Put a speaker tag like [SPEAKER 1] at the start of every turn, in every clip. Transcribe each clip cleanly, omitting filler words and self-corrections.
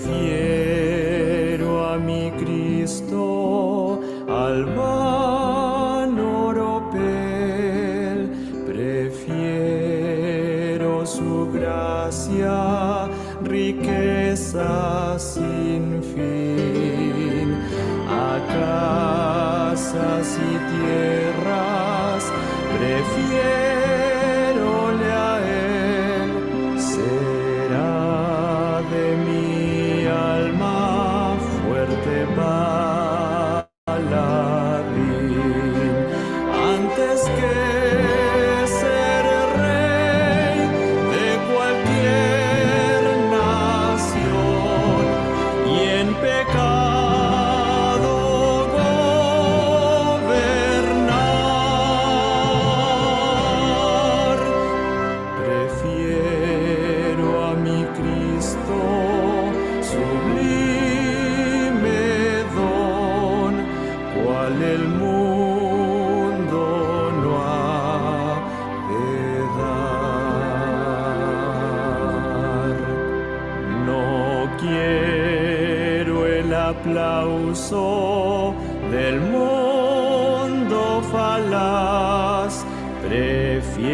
[SPEAKER 1] Prefiero a mi Cristo al vano oropel, prefiero su gracia, riqueza sin fin, a casas y tierras, prefiérole a él, será de mi alma fuerte paladín, antes que ser rey de cualquier nación y en pecado gobernar. Prefiero a mi Cristo, sublime don, cual el mundo no ha de dar. No quiero el aplauso del mundo falaz, prefiero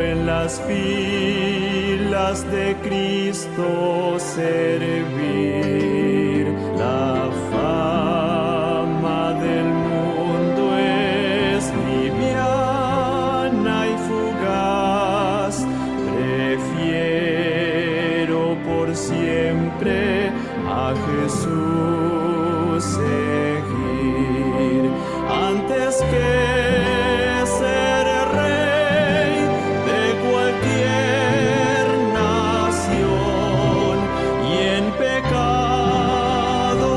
[SPEAKER 1] en las filas de Cristo servir. La fama del mundo es liviana y fugaz, prefiero por siempre a Jesús seguir, antes que ser rey de cualquier nación y en pecado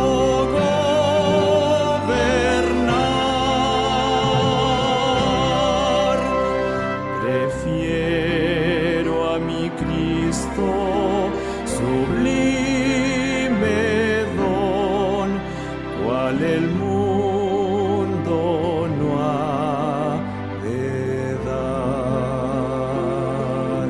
[SPEAKER 1] gobernar. Prefiero a mi Cristo, sublime don, cual el mundo no ha de dar.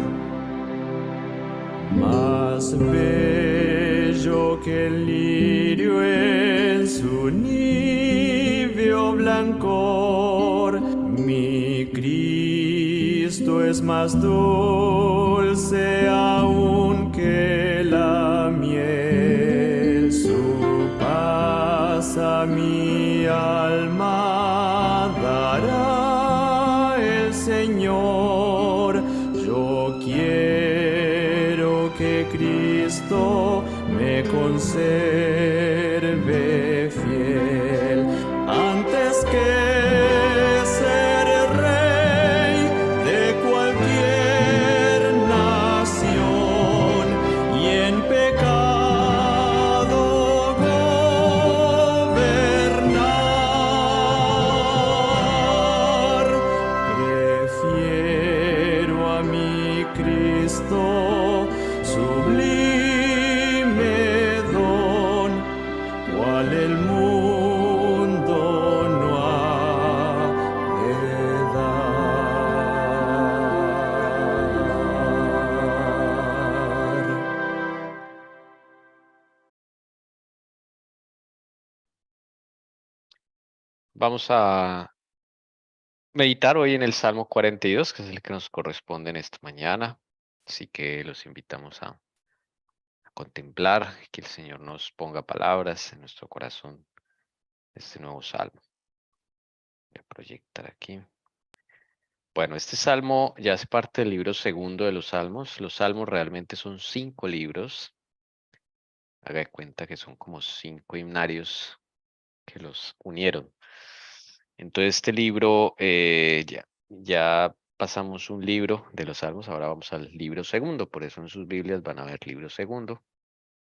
[SPEAKER 1] Más bello que el lirio en su níveo blancor, mi Cristo es más dulce aún que la miel. Su paz a mi alma dará el Señor. Yo quiero que Cristo me conserve fiel, antes que ser rey de cualquier nación y en pecado gobernar. Prefiero a mi Cristo, sublime don, cual el mundo no ha de dar.
[SPEAKER 2] Vamos a meditar hoy en el Salmo 42, que es el que nos corresponde en esta mañana. Así que los invitamos a contemplar, que el Señor nos ponga palabras en nuestro corazón este nuevo salmo. Voy a proyectar aquí. Bueno, este salmo ya hace parte del libro segundo de los salmos. Los salmos realmente son 5 libros. Haga de cuenta que son como 5 himnarios que los unieron. Entonces este libro, ya pasamos un libro de los salmos, ahora vamos al libro segundo. Por eso en sus Biblias van a ver libro segundo,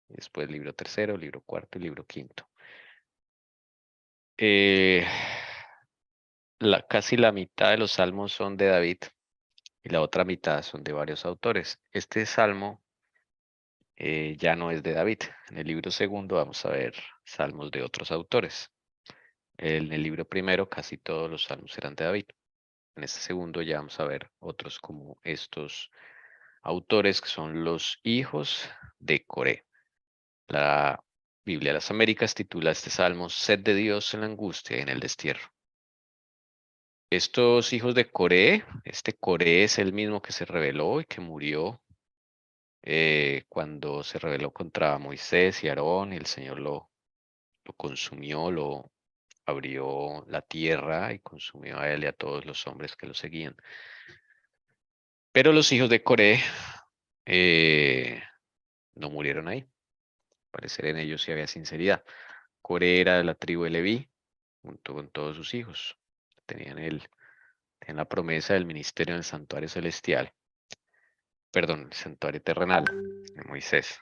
[SPEAKER 2] y después libro tercero, libro cuarto y libro quinto. casi la mitad de los salmos son de David y la otra mitad son de varios autores. Este salmo ya no es de David. En el libro segundo vamos a ver salmos de otros autores. En el libro primero casi todos los salmos eran de David. En este segundo ya vamos a ver otros como estos autores que son los hijos de Coré. La Biblia de las Américas titula este salmo Sed de Dios en la angustia y en el destierro. Estos hijos de Coré, este Coré es el mismo que se rebeló y que murió cuando se rebeló contra Moisés y Aarón y el Señor lo consumió, lo abrió la tierra y consumió a él y a todos los hombres que lo seguían. Pero los hijos de Coré no murieron ahí. Al parecer en ellos sí había sinceridad. Coré era de la tribu de Leví, junto con todos sus hijos. Tenían la promesa del ministerio en el santuario celestial. Perdón, el santuario terrenal de Moisés.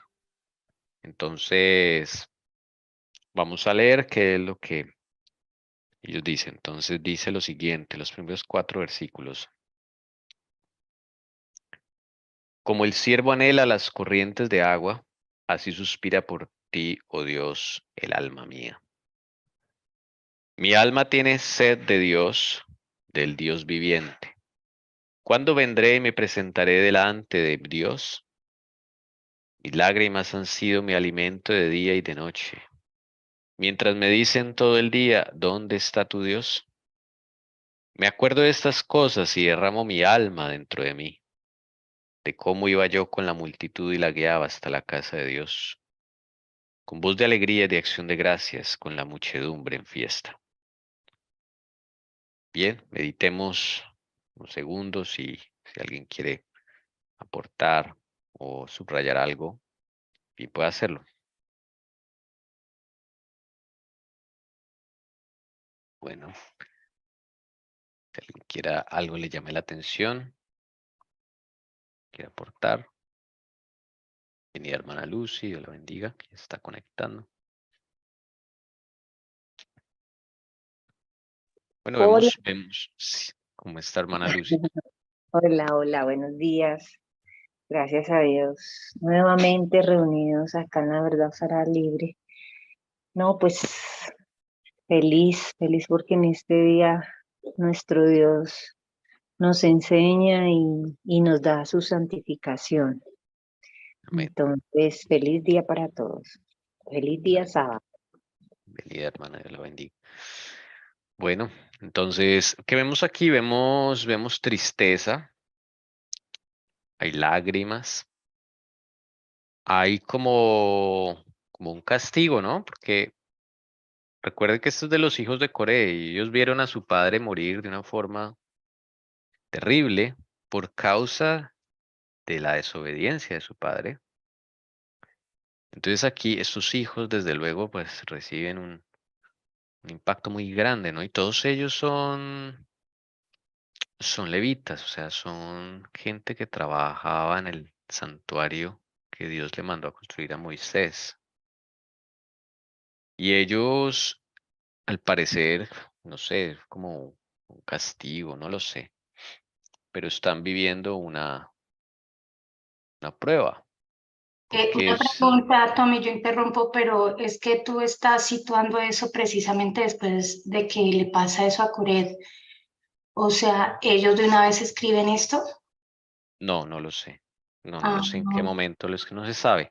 [SPEAKER 2] Entonces, vamos a leer qué es lo que ellos dicen. Entonces dice lo siguiente, los primeros 4 versículos. Como el ciervo anhela las corrientes de agua, así suspira por ti, oh Dios, el alma mía. Mi alma tiene sed de Dios, del Dios viviente. ¿Cuándo vendré y me presentaré delante de Dios? Mis lágrimas han sido mi alimento de día y de noche. Mientras me dicen todo el día, ¿dónde está tu Dios? Me acuerdo de estas cosas y derramo mi alma dentro de mí, de cómo iba yo con la multitud y la guiaba hasta la casa de Dios, con voz de alegría y de acción de gracias, con la muchedumbre en fiesta. Bien, meditemos unos segundos y si alguien quiere aportar o subrayar algo, bien puede hacerlo. Bueno, si alguien quiera algo le llame la atención, quiere aportar. Bienvenida hermana Lucy, Dios la bendiga, que está conectando. Bueno,
[SPEAKER 3] Hola,
[SPEAKER 2] vemos cómo está hermana Lucy.
[SPEAKER 3] hola, buenos días. Gracias a Dios. Nuevamente reunidos acá en La Verdad Será Libre. No, pues feliz porque en este día nuestro Dios nos enseña y nos da su santificación.
[SPEAKER 2] Amén.
[SPEAKER 3] Entonces, feliz día para todos. Feliz día sábado.
[SPEAKER 2] Bienvenida hermana, Dios la bendiga. Bueno, entonces, ¿qué vemos aquí? Vemos tristeza, hay lágrimas, hay como un castigo, ¿no? Porque recuerden que esto es de los hijos de Coré y ellos vieron a su padre morir de una forma terrible por causa de la desobediencia de su padre. Entonces aquí estos hijos, desde luego, pues reciben un impacto muy grande, ¿no? Y todos ellos son levitas, o sea, son gente que trabajaba en el santuario que Dios le mandó a construir a Moisés. Y ellos, al parecer, no sé, como un castigo, no lo sé, pero están viviendo una prueba, porque
[SPEAKER 4] Una pregunta, Tommy, yo interrumpo, pero es que tú estás situando eso precisamente después de que le pasa eso a Coret. O sea, ¿ellos de una vez escriben esto?
[SPEAKER 2] no lo sé. No
[SPEAKER 4] Ah,
[SPEAKER 2] lo sé en qué momento, es que no se sabe.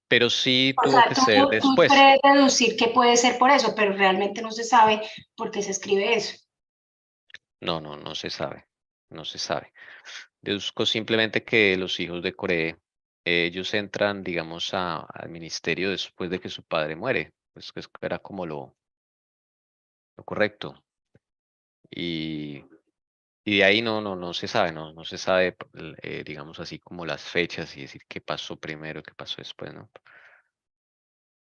[SPEAKER 2] Pero sí
[SPEAKER 4] o
[SPEAKER 2] tuvo
[SPEAKER 4] sea,
[SPEAKER 2] que ser
[SPEAKER 4] tú
[SPEAKER 2] después.
[SPEAKER 4] puedes deducir que puede ser por eso, pero realmente no se sabe por qué se escribe eso.
[SPEAKER 2] No se sabe. No se sabe. Deduzco simplemente que los hijos de Coré, ellos entran, digamos, al ministerio después de que su padre muere. Pues que era como lo correcto. Y, y de ahí no se sabe, no se sabe, digamos así, como las fechas y decir qué pasó primero, qué pasó después, ¿no?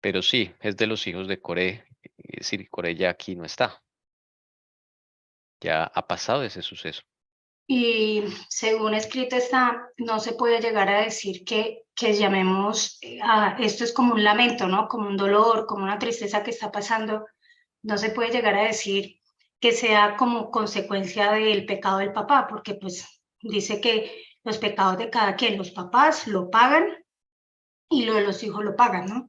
[SPEAKER 2] Pero sí, es de los hijos de Coré. Es decir, Coré ya aquí no está. Ya ha pasado ese suceso.
[SPEAKER 4] Y según escrito está, no se puede llegar a decir que llamemos a esto es como un lamento, ¿no? Como un dolor, como una tristeza que está pasando. No se puede llegar a decir que sea como consecuencia del pecado del papá, porque pues dice que los pecados de cada quien, los papás lo pagan y lo de los hijos lo pagan, ¿no?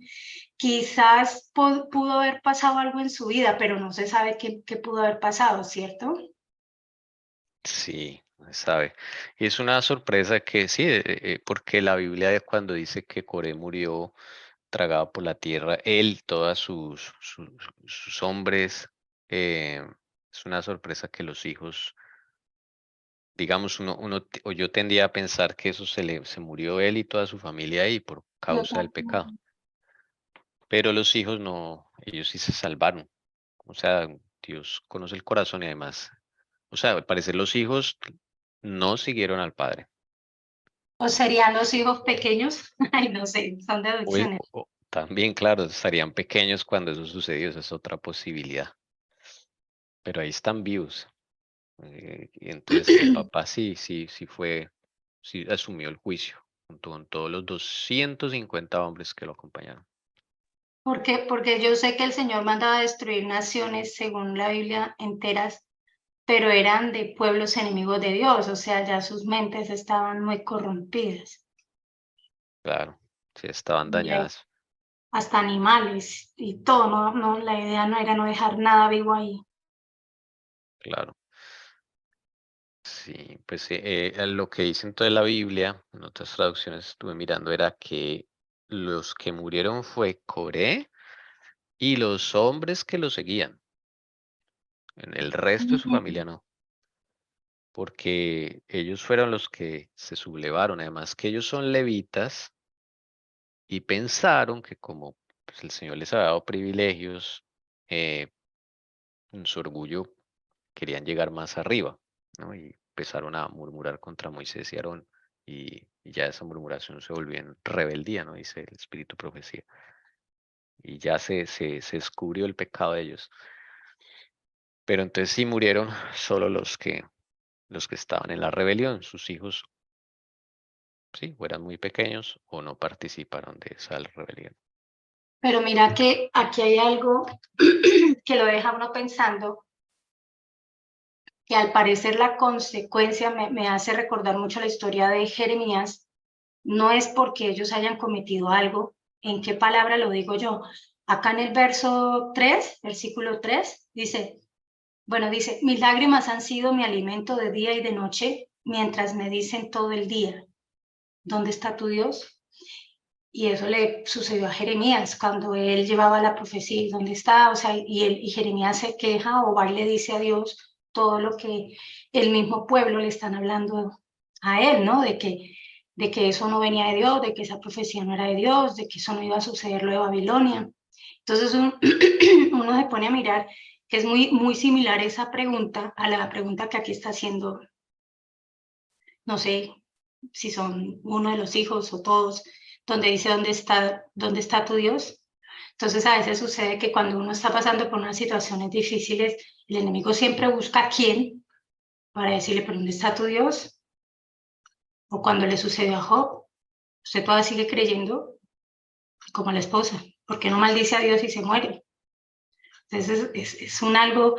[SPEAKER 4] Quizás pudo haber pasado algo en su vida, pero no se sabe qué pudo haber pasado, ¿cierto?
[SPEAKER 2] Sí, sabe. Y es una sorpresa que sí, porque la Biblia cuando dice que Coré murió tragado por la tierra, él, todas sus hombres, eh, es una sorpresa que los hijos, digamos, o yo tendía a pensar que eso se murió él y toda su familia ahí por
[SPEAKER 4] Yo
[SPEAKER 2] causa del pecado.
[SPEAKER 4] también.
[SPEAKER 2] Pero los hijos no, ellos sí se salvaron. O sea, Dios conoce el corazón y además, o sea, al parecer los hijos no siguieron al padre.
[SPEAKER 4] ¿O serían los hijos pequeños? Ay, no sé, son deducciones.
[SPEAKER 2] También, claro, estarían pequeños cuando eso sucedió, esa es otra posibilidad. Pero ahí están vivos. Y entonces el papá sí asumió el juicio, junto con todos los 250 hombres que lo acompañaron.
[SPEAKER 4] Porque yo sé que el Señor mandaba a destruir naciones, según la Biblia, enteras, pero eran de pueblos enemigos de Dios, o sea, ya sus mentes estaban muy corrompidas.
[SPEAKER 2] Claro, sí estaban
[SPEAKER 4] Y hay
[SPEAKER 2] dañadas,
[SPEAKER 4] hasta animales y todo, la idea no era no dejar nada vivo ahí.
[SPEAKER 2] claro. Sí, pues lo que dice entonces la Biblia, en otras traducciones estuve mirando, era que los que murieron fue Coré y los hombres que lo seguían. En el resto de su familia no, porque ellos fueron los que se sublevaron, además que ellos son levitas y pensaron que como pues, el Señor les había dado privilegios, eh, en su orgullo querían llegar más arriba, ¿no? Y empezaron a murmurar contra Moisés y Aarón, y ya esa murmuración se volvió en rebeldía, ¿no? Dice el Espíritu Profecía. Y ya se descubrió el pecado de ellos. Pero entonces sí murieron solo los que estaban en la rebelión, sus hijos, sí, o eran muy pequeños o no participaron de esa rebelión.
[SPEAKER 4] Pero mira que aquí hay algo que lo deja uno pensando, que al parecer la consecuencia me hace recordar mucho la historia de Jeremías, no es porque ellos hayan cometido algo. ¿En qué palabra lo digo yo? Acá en el verso 3, versículo 3, dice, mis lágrimas han sido mi alimento de día y de noche, mientras me dicen todo el día, ¿dónde está tu Dios? Y eso le sucedió a Jeremías cuando él llevaba la profecía, ¿dónde está? O sea, y Jeremías se queja o va y le dice a Dios todo lo que el mismo pueblo le están hablando a él, ¿no? De que eso no venía de Dios, de que esa profecía no era de Dios, de que eso no iba a suceder lo de Babilonia. Entonces uno se pone a mirar que es muy, muy similar esa pregunta a la pregunta que aquí está haciendo, no sé si son uno de los hijos o todos, donde dice dónde está tu Dios. Entonces a veces sucede que cuando uno está pasando por unas situaciones difíciles, el enemigo siempre busca a quién para decirle, pero ¿dónde está tu Dios? O cuando le sucedió a Job, usted todavía sigue creyendo como la esposa, porque no maldice a Dios y se muere. Entonces es un algo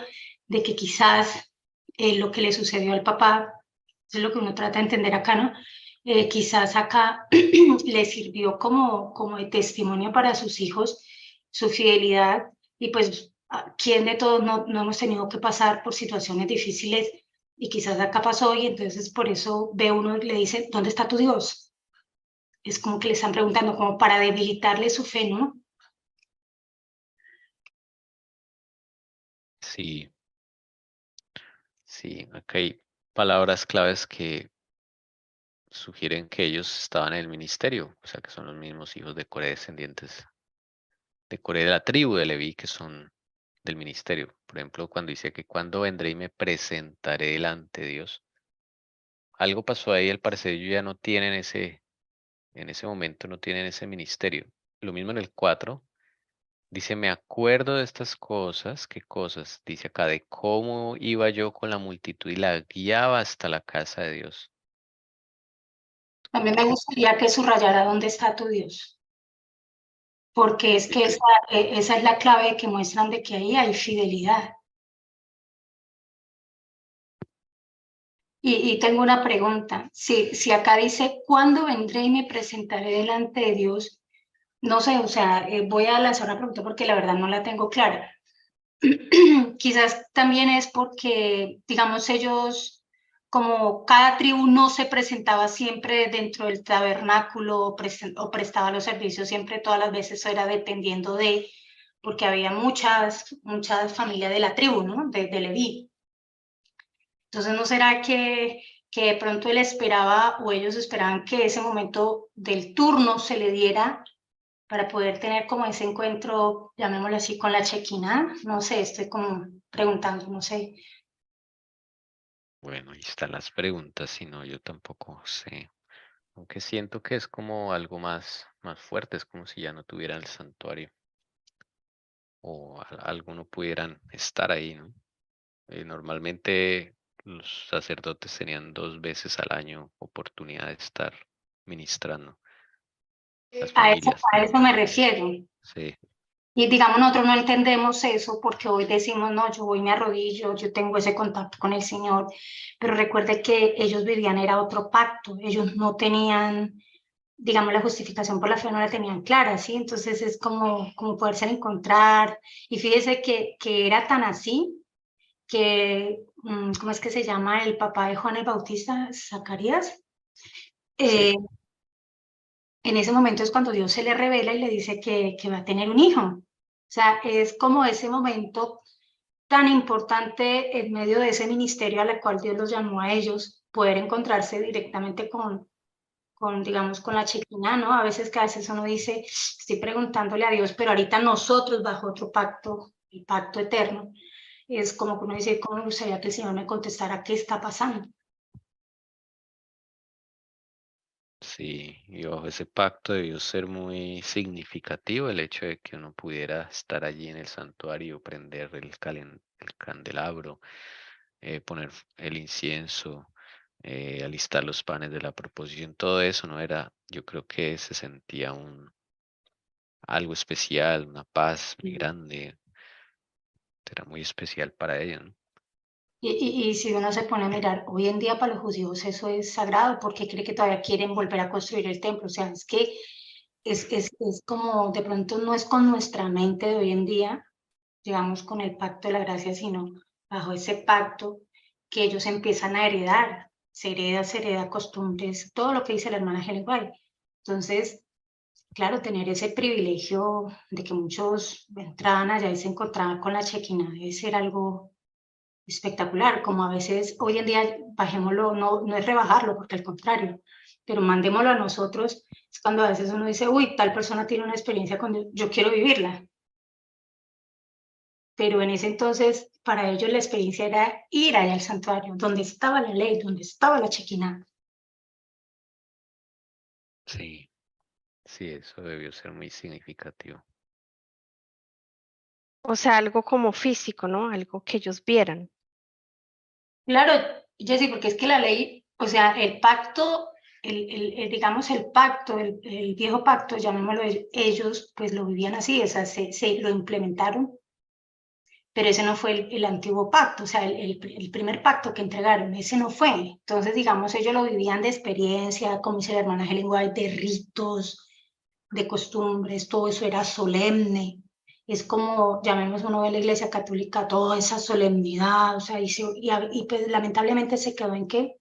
[SPEAKER 4] de que quizás lo que le sucedió al papá, es lo que uno trata de entender acá, ¿no? Quizás acá le sirvió como de testimonio para sus hijos, su fidelidad, y pues, ¿quién de todos no hemos tenido que pasar por situaciones difíciles? Y quizás acá pasó, y entonces por eso ve uno y le dice, ¿dónde está tu Dios? Es como que le están preguntando, como para debilitarle su fe, ¿no?
[SPEAKER 2] Sí, sí, acá hay palabras claves que sugieren que ellos estaban en el ministerio, o sea que son los mismos hijos de Coré, descendientes de Coré de la tribu de Leví, que son del ministerio. Por ejemplo, cuando dice que cuando vendré y me presentaré delante de Dios, algo pasó ahí, al parecer ellos ya no tienen en ese momento no tienen ese ministerio. Lo mismo en el 4, dice, me acuerdo de estas cosas, ¿qué cosas? Dice acá, de cómo iba yo con la multitud y la guiaba hasta la casa de Dios.
[SPEAKER 4] También me gustaría que subrayara dónde está tu Dios, porque es que
[SPEAKER 2] Ok.
[SPEAKER 4] esa es la clave que muestran de que ahí hay fidelidad. Y tengo una pregunta. Si acá dice, ¿cuándo vendré y me presentaré delante de Dios? No sé, o sea, voy a lanzar una pregunta porque la verdad no la tengo clara. Quizás también es porque, digamos, ellos, como cada tribu no se presentaba siempre dentro del tabernáculo o prestaba los servicios siempre, todas las veces, eso era dependiendo de, porque había muchas familias de la tribu, ¿no? De Leví. Entonces, ¿no será que de pronto él esperaba o ellos esperaban que ese momento del turno se le diera para poder tener como ese encuentro, llamémoslo así, con la Chequina? No sé, estoy como preguntando, no sé.
[SPEAKER 2] Bueno, ahí están las preguntas, si no, yo tampoco sé. Aunque siento que es como algo más fuerte, es como si ya no tuviera el santuario o algo no pudieran estar ahí, ¿no? Normalmente los sacerdotes tenían 2 veces al año oportunidad de estar ministrando las familias.
[SPEAKER 4] A eso me refiero.
[SPEAKER 2] Sí,
[SPEAKER 4] Y digamos, nosotros no entendemos eso porque hoy decimos, no, yo voy, me arrodillo, yo tengo ese contacto con el Señor, pero recuerde que ellos vivían, era otro pacto, ellos no tenían, digamos, la justificación por la fe no la tenían clara, ¿sí? Entonces es como poderse encontrar, y fíjese que era tan así que, ¿cómo es que se llama el papá de Juan el Bautista? Zacarías.
[SPEAKER 2] sí,
[SPEAKER 4] En ese momento es cuando Dios se le revela y le dice que va a tener un hijo. O sea, es como ese momento tan importante en medio de ese ministerio al cual Dios los llamó a ellos, poder encontrarse directamente digamos, con la Chequina, ¿no? A veces uno dice, estoy preguntándole a Dios, pero ahorita nosotros bajo otro pacto, el pacto eterno, es como que uno dice, ¿cómo me gustaría que el Señor me contestara qué está pasando?
[SPEAKER 2] sí. Y bajo ese pacto debió ser muy significativo el hecho de que uno pudiera estar allí en el santuario, prender el candelabro, poner el incienso, alistar los panes de la proposición, todo eso, ¿no? Era, yo creo que se sentía algo especial, una paz muy grande, era muy especial para ellos, ¿no?
[SPEAKER 4] Y si uno se pone a mirar, hoy en día para los judíos eso es sagrado, porque cree que todavía quieren volver a construir el templo. O sea, es que es como, de pronto no es con nuestra mente de hoy en día, digamos, con el pacto de la gracia, sino bajo ese pacto que ellos empiezan a heredar, se hereda costumbres, todo lo que dice la hermana Helen White. Entonces, claro, tener ese privilegio de que muchos entraban allá y se encontraban con la Chequina debe ser algo espectacular, como a veces hoy en día bajémoslo, no es rebajarlo, porque al contrario, pero mandémoslo a nosotros, es cuando a veces uno dice, uy, tal persona tiene una experiencia con Dios, yo quiero vivirla. Pero en ese entonces, para ellos la experiencia era ir allá al santuario, donde estaba la ley, donde estaba la Chequina.
[SPEAKER 2] Sí, sí, eso debió ser muy significativo.
[SPEAKER 5] O sea, algo como físico, ¿no? Algo que ellos vieran.
[SPEAKER 4] Claro, Jessy, porque es que la ley, o sea, el pacto, digamos el pacto, el viejo pacto, llamémoslo ellos, pues lo vivían así, o sea, se lo implementaron, pero ese no fue el antiguo pacto, o sea, el primer pacto que entregaron, ese no fue. Entonces, digamos, ellos lo vivían de experiencia, como dice la hermana Helen White, de ritos, de costumbres, todo eso era solemne. Es como, llamémoslo uno de la Iglesia Católica, toda esa solemnidad, o sea, y pues lamentablemente se quedó en qué,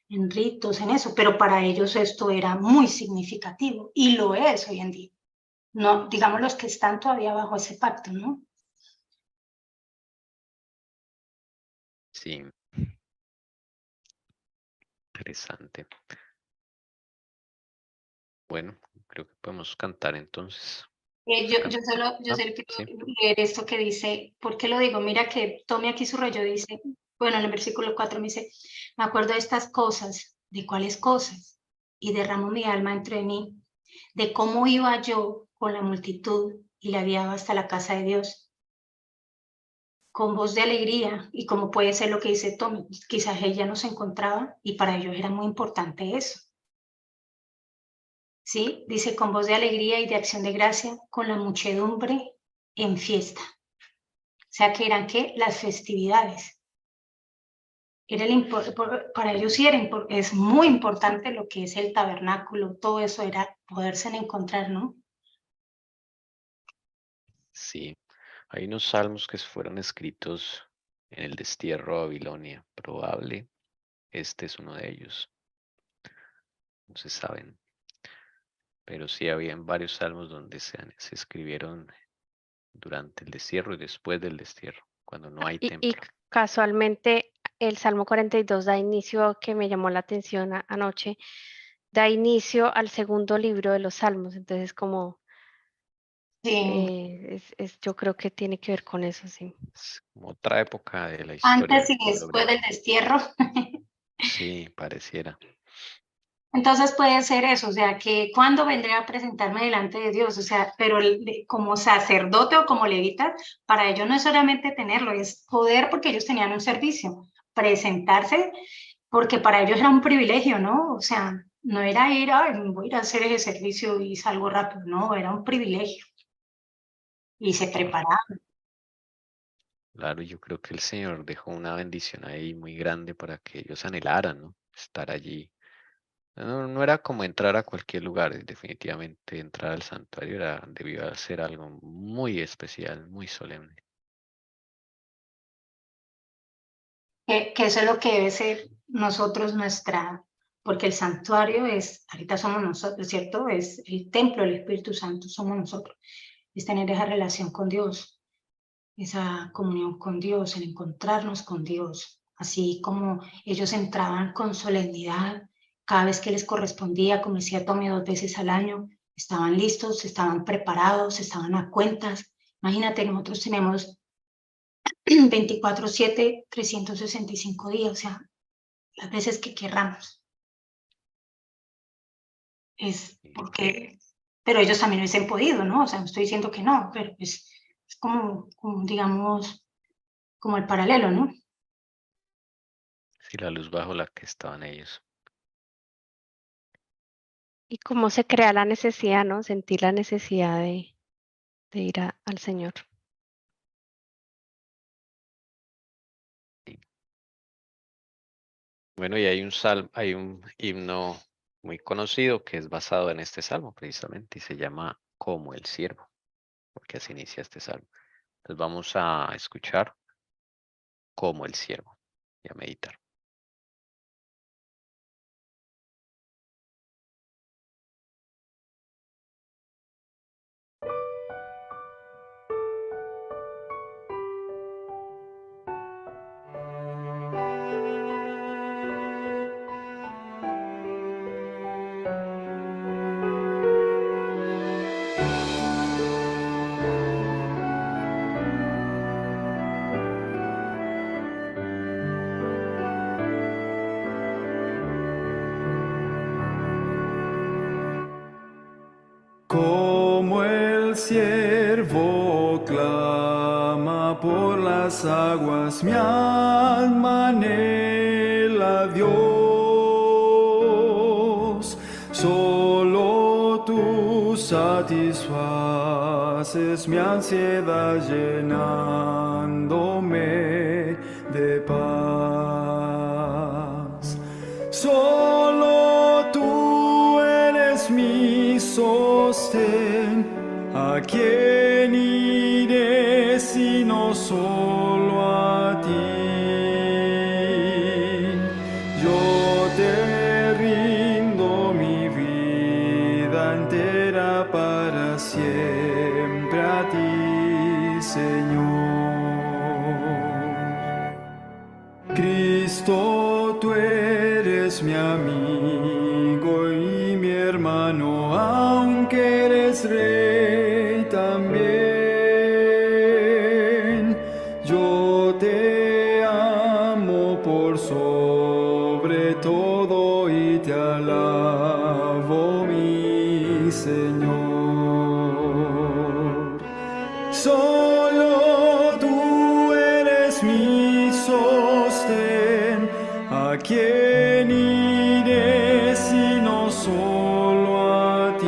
[SPEAKER 4] en ritos, en eso, pero para ellos esto era muy significativo y lo es hoy en día. No, digamos los que están todavía bajo ese pacto, ¿no?
[SPEAKER 2] Sí, interesante. Bueno, creo que podemos cantar entonces.
[SPEAKER 4] Yo
[SPEAKER 2] Ah,
[SPEAKER 4] solo
[SPEAKER 2] sí,
[SPEAKER 4] quiero leer esto que dice, ¿por qué lo digo? Mira que tome aquí su rollo, dice, bueno, en el versículo 4 me dice, me acuerdo de estas cosas, ¿de cuáles cosas? Y derramo mi alma entre mí, de cómo iba yo con la multitud y la guiaba hasta la casa de Dios, con voz de alegría, y como puede ser lo que dice Tommy, quizás ella no se encontraba y para ellos era muy importante eso. ¿Sí? Dice, con voz de alegría y de acción de gracia, con la muchedumbre en fiesta. O sea, que eran, ¿qué? Las festividades. era para ellos sí es muy importante lo que es el tabernáculo, todo eso era poderse encontrar, ¿no?
[SPEAKER 2] Sí, hay unos salmos que fueron escritos en el destierro a Babilonia, probable. Este es uno de ellos, no se saben, pero sí habían varios salmos donde se escribieron durante el destierro y después del destierro, cuando no hay
[SPEAKER 5] Y
[SPEAKER 2] templo.
[SPEAKER 5] casualmente el Salmo 42 da inicio, que me llamó la atención anoche, da inicio al segundo libro de los Salmos, entonces como
[SPEAKER 4] Sí.
[SPEAKER 5] yo creo que tiene que ver con eso, sí.
[SPEAKER 2] Es como otra época de la historia
[SPEAKER 4] Antes
[SPEAKER 2] del
[SPEAKER 4] y
[SPEAKER 2] pueblo
[SPEAKER 4] después
[SPEAKER 2] griego.
[SPEAKER 4] del destierro.
[SPEAKER 2] Sí, pareciera.
[SPEAKER 4] Entonces puede ser eso, o sea, que cuando vendré a presentarme delante de Dios, o sea, pero como sacerdote o como levita, para ellos no es solamente tenerlo, es poder, porque ellos tenían un servicio, presentarse, porque para ellos era un privilegio, ¿no? O sea, no era ir, "Ay, voy a ir a hacer ese servicio y salgo rápido", no, era un privilegio. Y se preparaban.
[SPEAKER 2] Claro, yo creo que el Señor dejó una bendición ahí muy grande para que ellos anhelaran, ¿no? Estar allí. No, no era como entrar a cualquier lugar, definitivamente entrar al santuario debió ser algo muy especial, muy solemne.
[SPEAKER 4] Que eso es lo que debe ser nosotros porque el santuario ahorita somos nosotros, ¿cierto? Es el templo del Espíritu Santo, somos nosotros. Es tener esa relación con Dios, esa comunión con Dios, el encontrarnos con Dios, así como ellos entraban con solemnidad cada vez que les correspondía, como decía Tommy, 2 veces al año, estaban listos, estaban preparados, estaban a cuentas. Imagínate, nosotros tenemos 24/7, 365 días, o sea, las veces que querramos. Es porque, pero ellos también hubiesen podido, ¿no? O sea, no estoy diciendo que no, pero es como, digamos, como el paralelo, ¿no?
[SPEAKER 2] Sí, la luz bajo la que estaban ellos.
[SPEAKER 5] Y cómo se crea la necesidad, ¿no? Sentir la necesidad de ir al Señor.
[SPEAKER 2] Sí. Bueno, y hay un himno muy conocido que es basado en este salmo precisamente y se llama Como el siervo, porque así inicia este salmo. Entonces vamos a escuchar Como el siervo y a meditar.
[SPEAKER 1] Como el siervo clama por las aguas, mi alma anhela a Dios. Solo tú satisfaces mi ansiedad llenándome de paz. Solo tú eres mi sostén. ¿A quién iré sino solo a ti? Yo te rindo mi vida entera para siempre a ti, Señor. Cristo, tú eres mi amigo y mi hermano, aunque eres rey también. Yo te amo por sobre todo y te alabo, mi Señor. Solo tú eres mi sostén. ¿A quién iré sino solo a ti?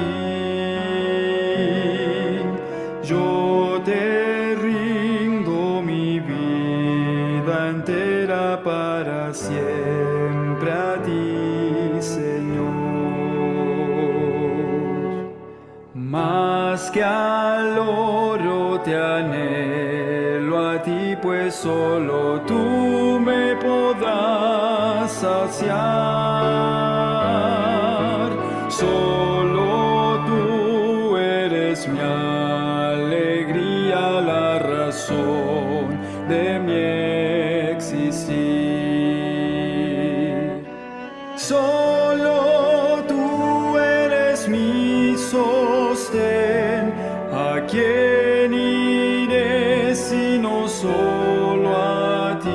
[SPEAKER 1] Yo te rindo mi vida entera para para siempre a ti, Señor. Más que al oro te anhelo a ti, pues solo tú me podrás saciar. Solo tú eres mi alegría, la razón de mi existir. Solo tú eres mi sostén. ¿A quién iré sino solo a ti?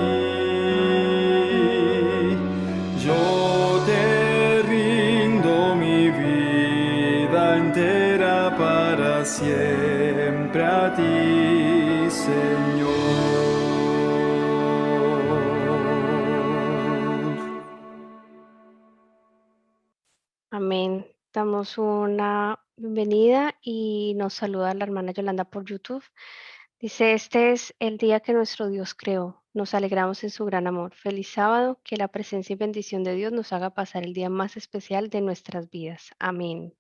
[SPEAKER 1] Yo te rindo mi vida entera para siempre a ti, Señor.
[SPEAKER 5] Amén. Damos una bienvenida y nos saluda la hermana Yolanda por YouTube. Dice, este es el día que nuestro Dios creó. Nos alegramos en su gran amor. Feliz sábado, que la presencia y bendición de Dios nos haga pasar el día más especial de nuestras vidas. Amén.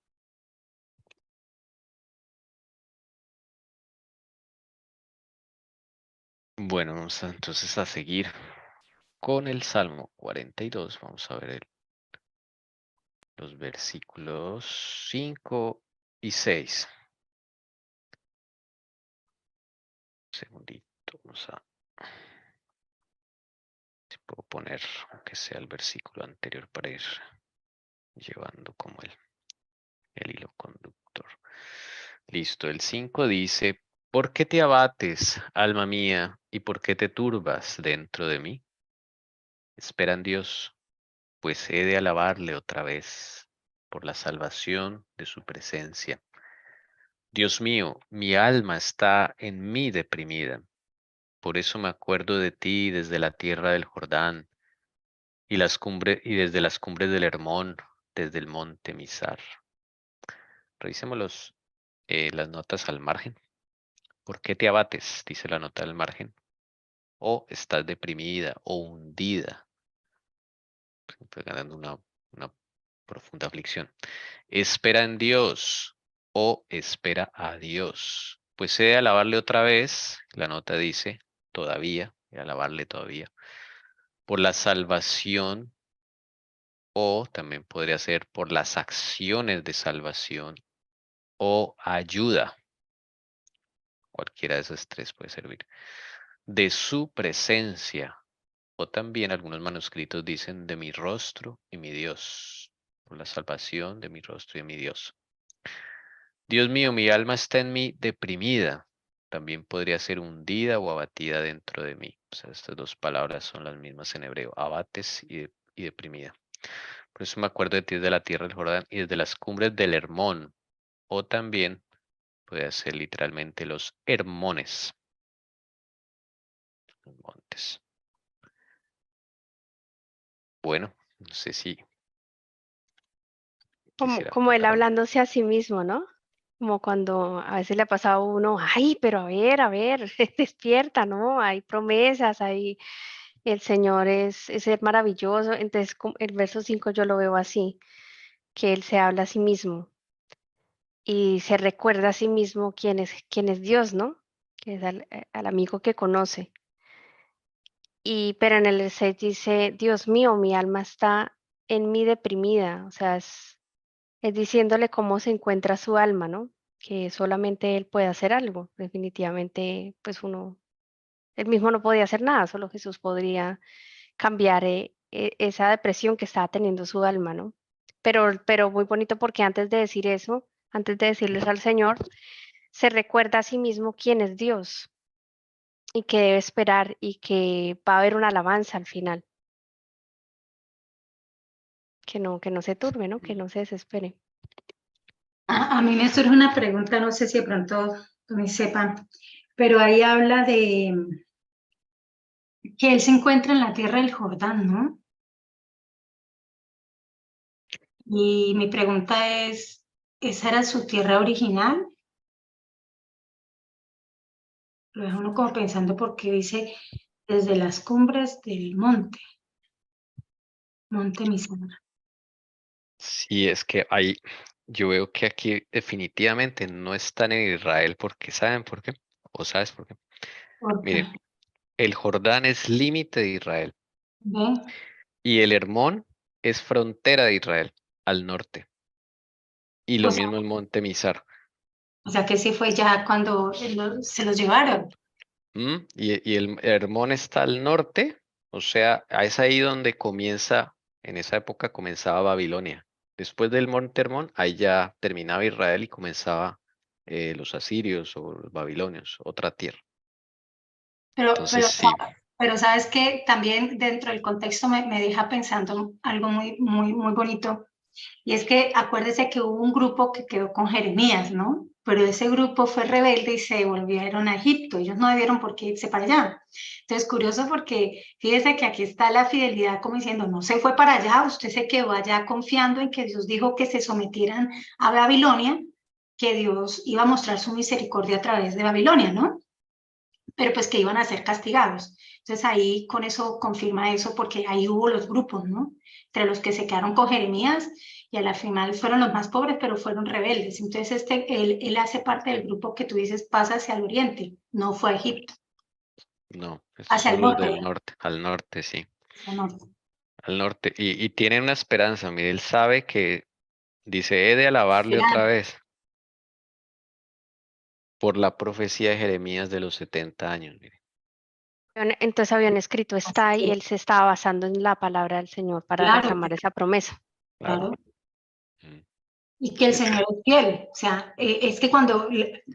[SPEAKER 2] Bueno, vamos entonces a seguir con el Salmo 42. Vamos a ver los versículos 5 y 6. Un segundito, vamos a... Si puedo poner, aunque sea el versículo anterior, para ir llevando como el hilo conductor. Listo, el 5 dice, ¿por qué te abates, alma mía, y por qué te turbas dentro de mí? Espera en Dios, pues he de alabarle otra vez por la salvación de su presencia. Dios mío, mi alma está en mí deprimida. Por eso me acuerdo de ti desde la tierra del Jordán y desde las cumbres del Hermón, desde el monte Mizar. Revisemos las notas al margen. ¿Por qué te abates? Dice la nota al margen. O estás deprimida o hundida, ganando una profunda aflicción. Espera en Dios o espera a Dios. Pues he de alabarle otra vez. La nota dice todavía, he de alabarle todavía. Por la salvación, o también podría ser por las acciones de salvación o ayuda. Cualquiera de esas tres puede servir. De su presencia. O también algunos manuscritos dicen de mi rostro y mi Dios. Por la salvación de mi rostro y de mi Dios. Dios mío, mi alma está en mí deprimida. También podría ser hundida o abatida dentro de mí. O sea, estas dos palabras son las mismas en hebreo. Abates y deprimida. Por eso me acuerdo de ti desde la tierra del Jordán y desde las cumbres del Hermón. O también puede ser literalmente los Hermones. Los montes. Bueno, no sé si quisiera
[SPEAKER 5] Como él
[SPEAKER 2] aportar algo.
[SPEAKER 5] hablándose a sí mismo, ¿no? Como cuando a veces le ha pasado a uno, ay, pero a ver, despierta, ¿no? Hay promesas, el Señor es maravilloso. Entonces, el verso 5 yo lo veo así, que Él se habla a sí mismo y se recuerda a sí mismo quién es Dios, ¿no? Que es al amigo que conoce. Pero en el 6 dice, Dios mío, mi alma está en mí deprimida, o sea, es diciéndole cómo se encuentra su alma, ¿no? Que solamente Él puede hacer algo. Definitivamente, pues Él mismo no podía hacer nada, solo Jesús podría cambiar esa depresión que estaba teniendo su alma, ¿no? Pero muy bonito porque antes de decir eso, antes de decirles al Señor, se recuerda a sí mismo quién es Dios y que debe esperar y que va a haber una alabanza al final. Que no se turbe, ¿no? Que no se desespere.
[SPEAKER 4] A mí me surge una pregunta, no sé si de pronto me sepan, pero ahí habla de que él se encuentra en la tierra del Jordán, ¿no? Y mi pregunta es, ¿esa era su tierra original? Lo deja uno como pensando porque dice desde las cumbres del monte. Monte Mizar.
[SPEAKER 2] Sí, es que hay, yo veo que aquí definitivamente no están en Israel, porque ¿saben por qué? ¿O sabes por qué?
[SPEAKER 4] Porque,
[SPEAKER 2] Miren, el Jordán es límite de Israel
[SPEAKER 4] ¿ve?
[SPEAKER 2] y el Hermón es frontera de Israel al norte. Y lo mismo el monte Mizar.
[SPEAKER 4] O sea que sí fue ya cuando se los llevaron.
[SPEAKER 2] Y el Hermón está al norte, o sea, es ahí donde comienza, en esa época comenzaba Babilonia. Después del monte Hermón, ahí ya terminaba Israel y comenzaba los asirios o los babilonios, otra tierra.
[SPEAKER 4] Pero,
[SPEAKER 2] Entonces
[SPEAKER 4] pero,
[SPEAKER 2] sí,
[SPEAKER 4] pero sabes que también dentro del contexto me deja pensando algo muy bonito. Y es que acuérdese que hubo un grupo que quedó con Jeremías, ¿no? Pero ese grupo fue rebelde y se volvieron a Egipto. Ellos no debieron por qué irse para allá. Entonces, curioso porque fíjese que aquí está la fidelidad como diciendo, no se fue para allá, usted se quedó allá confiando en que Dios dijo que se sometieran a Babilonia, que Dios iba a mostrar su misericordia a través de Babilonia, ¿no? Pero pues que iban a ser castigados. Entonces ahí con eso confirma eso, porque ahí hubo los grupos, ¿no? Entre los que se quedaron con Jeremías y a la final fueron los más pobres, pero fueron rebeldes. Entonces él hace parte del grupo que tú dices pasa hacia el oriente, no fue a Egipto,
[SPEAKER 2] no, estos
[SPEAKER 4] hacia el
[SPEAKER 2] son los
[SPEAKER 4] norte.
[SPEAKER 2] del norte, al norte, sí,
[SPEAKER 4] Hacia el norte.
[SPEAKER 2] al norte. Y tiene una esperanza, mire, él sabe que dice, he de alabarle otra vez por la profecía de Jeremías de los 70 años, mire.
[SPEAKER 5] Entonces habían escrito está y él se estaba basando en la palabra del Señor para
[SPEAKER 4] Claro,
[SPEAKER 5] reclamar esa promesa.
[SPEAKER 2] Claro.
[SPEAKER 4] claro.
[SPEAKER 2] Mm,
[SPEAKER 4] Y que el
[SPEAKER 2] es que-
[SPEAKER 4] Señor es fiel. O sea, es que cuando,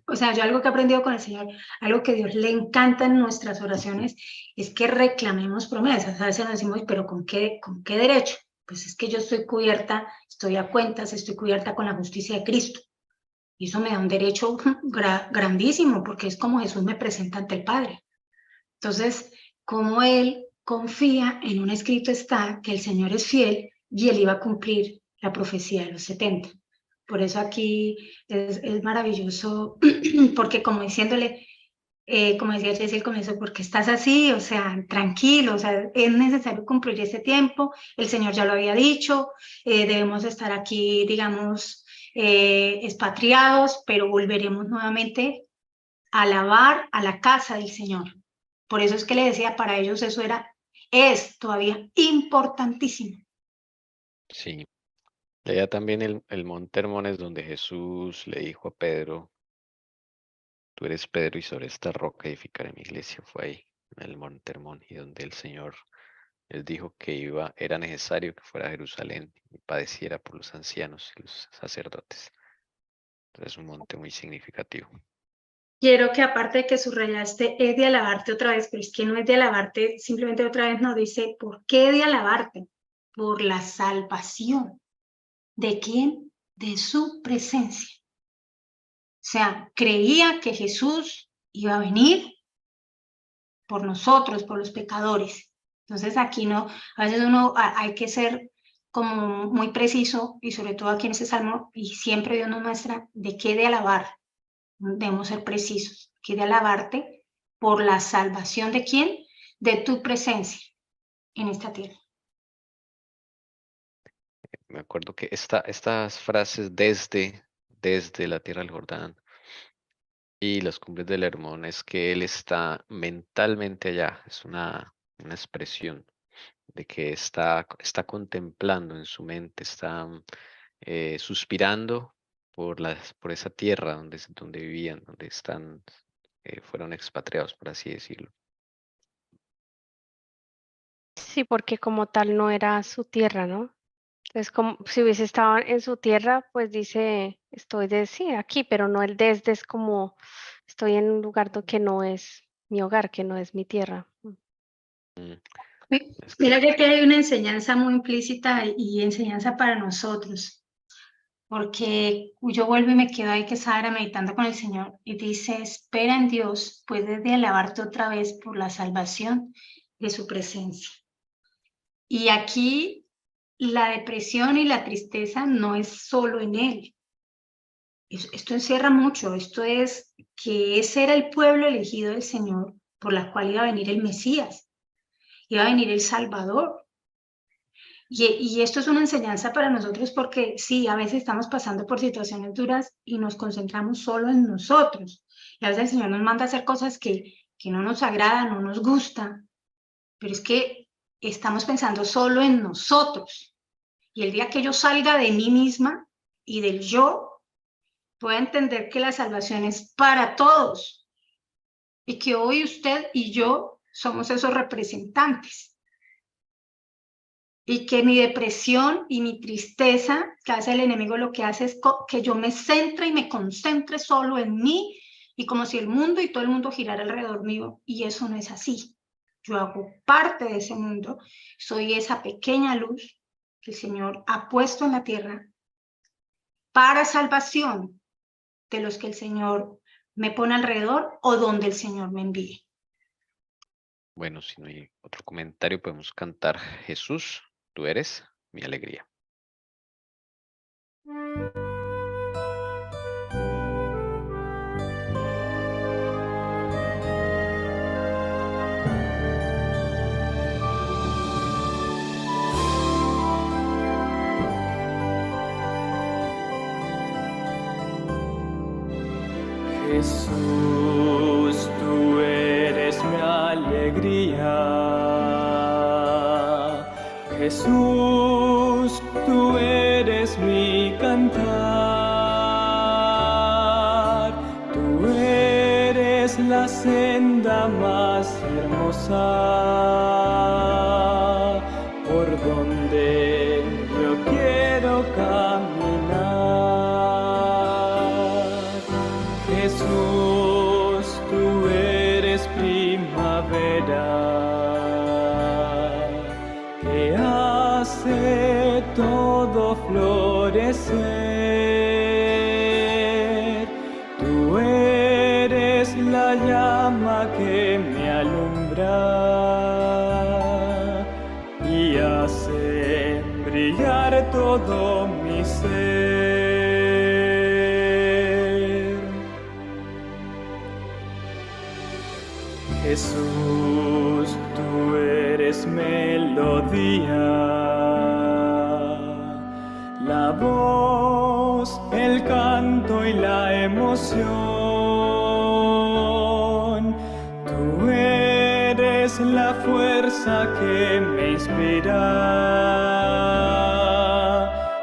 [SPEAKER 4] o sea, yo algo que he aprendido con el Señor, algo que a Dios le encanta en nuestras oraciones, es que reclamemos promesas. A veces nos decimos, pero con qué derecho? Pues es que yo estoy cubierta, estoy a cuentas, estoy cubierta con la justicia de Cristo. Y eso me da un derecho grandísimo, porque es como Jesús me presenta ante el Padre. Entonces, como Él confía en un escrito está que el Señor es fiel y Él iba a cumplir la profecía de los 70. Por eso aquí es maravilloso, porque como diciéndole, como decía Jessy al comienzo, porque estás así, o sea, tranquilo, o sea, es necesario cumplir ese tiempo, el Señor ya lo había dicho, debemos estar aquí, digamos, expatriados, pero volveremos nuevamente a alabar a la casa del Señor. Por eso es que le decía, para ellos eso es todavía importantísimo.
[SPEAKER 2] Sí. Leía también el monte Hermón es donde Jesús le dijo a Pedro, tú eres Pedro y sobre esta roca edificaré mi iglesia. Fue ahí, en el monte Hermón, y donde el Señor les dijo que era necesario que fuera a Jerusalén y padeciera por los ancianos y los sacerdotes. Entonces es un monte muy significativo.
[SPEAKER 4] Quiero que aparte de que subrayaste, es de alabarte otra vez, pero es que no es de alabarte, simplemente otra vez nos dice, ¿por qué de alabarte? Por la salvación. ¿De quién? De su presencia. O sea, creía que Jesús iba a venir por nosotros, por los pecadores. Entonces aquí no, a veces hay que ser como muy preciso y sobre todo aquí en ese salmo y siempre Dios nos muestra de qué de alabar. Debemos ser precisos, que de alabarte por la salvación de quién, de tu presencia en esta tierra.
[SPEAKER 2] Me acuerdo que estas frases desde la tierra del Jordán y las cumbres del Hermón es que él está mentalmente allá. Es una expresión de que está contemplando en su mente, está suspirando por esa tierra donde vivían, donde fueron expatriados, por así decirlo.
[SPEAKER 5] Sí, porque como tal no era su tierra, ¿no? Entonces, como si hubiese estado en su tierra, pues dice, sí, aquí, pero no el desde, es como, estoy en un lugar que no es mi hogar, que no es mi tierra.
[SPEAKER 2] Mm, es que,
[SPEAKER 4] Mira que aquí hay una enseñanza muy implícita y enseñanza para nosotros, porque yo vuelvo y me quedo ahí que estaba meditando con el Señor y dice, espera en Dios, puedes de alabarte otra vez por la salvación de su presencia. Y aquí la depresión y la tristeza no es solo en Él. Esto encierra mucho, esto es que ese era el pueblo elegido del Señor por la cual iba a venir el Mesías, iba a venir el Salvador. Y esto es una enseñanza para nosotros porque sí, a veces estamos pasando por situaciones duras y nos concentramos solo en nosotros. Y a veces el Señor nos manda a hacer cosas que no nos agradan, no nos gustan, pero es que estamos pensando solo en nosotros. Y el día que yo salga de mí misma y del yo, pueda entender que la salvación es para todos y que hoy usted y yo somos esos representantes. Y que mi depresión y mi tristeza, que hace el enemigo, lo que hace es que yo me centre y me concentre solo en mí y como si el mundo y todo el mundo girara alrededor mío. Y eso no es así. Yo hago parte de ese mundo. Soy esa pequeña luz que el Señor ha puesto en la tierra para salvación de los que el Señor me pone alrededor o donde el Señor me envíe.
[SPEAKER 2] Bueno, si no hay otro comentario, podemos cantar Jesús, tú eres mi alegría.
[SPEAKER 1] Jesús, tú eres mi alegría. Jesús, tú eres mi cantar. Tú eres la senda más hermosa por donde yo quiero caminar. Jesús, tú eres primavera que hace todo florecer. Tú eres la llama que me alumbra y hace brillar todo mi ser. Jesús, tú eres melodía, la voz, el canto y la emoción. Tú eres la fuerza que me inspira,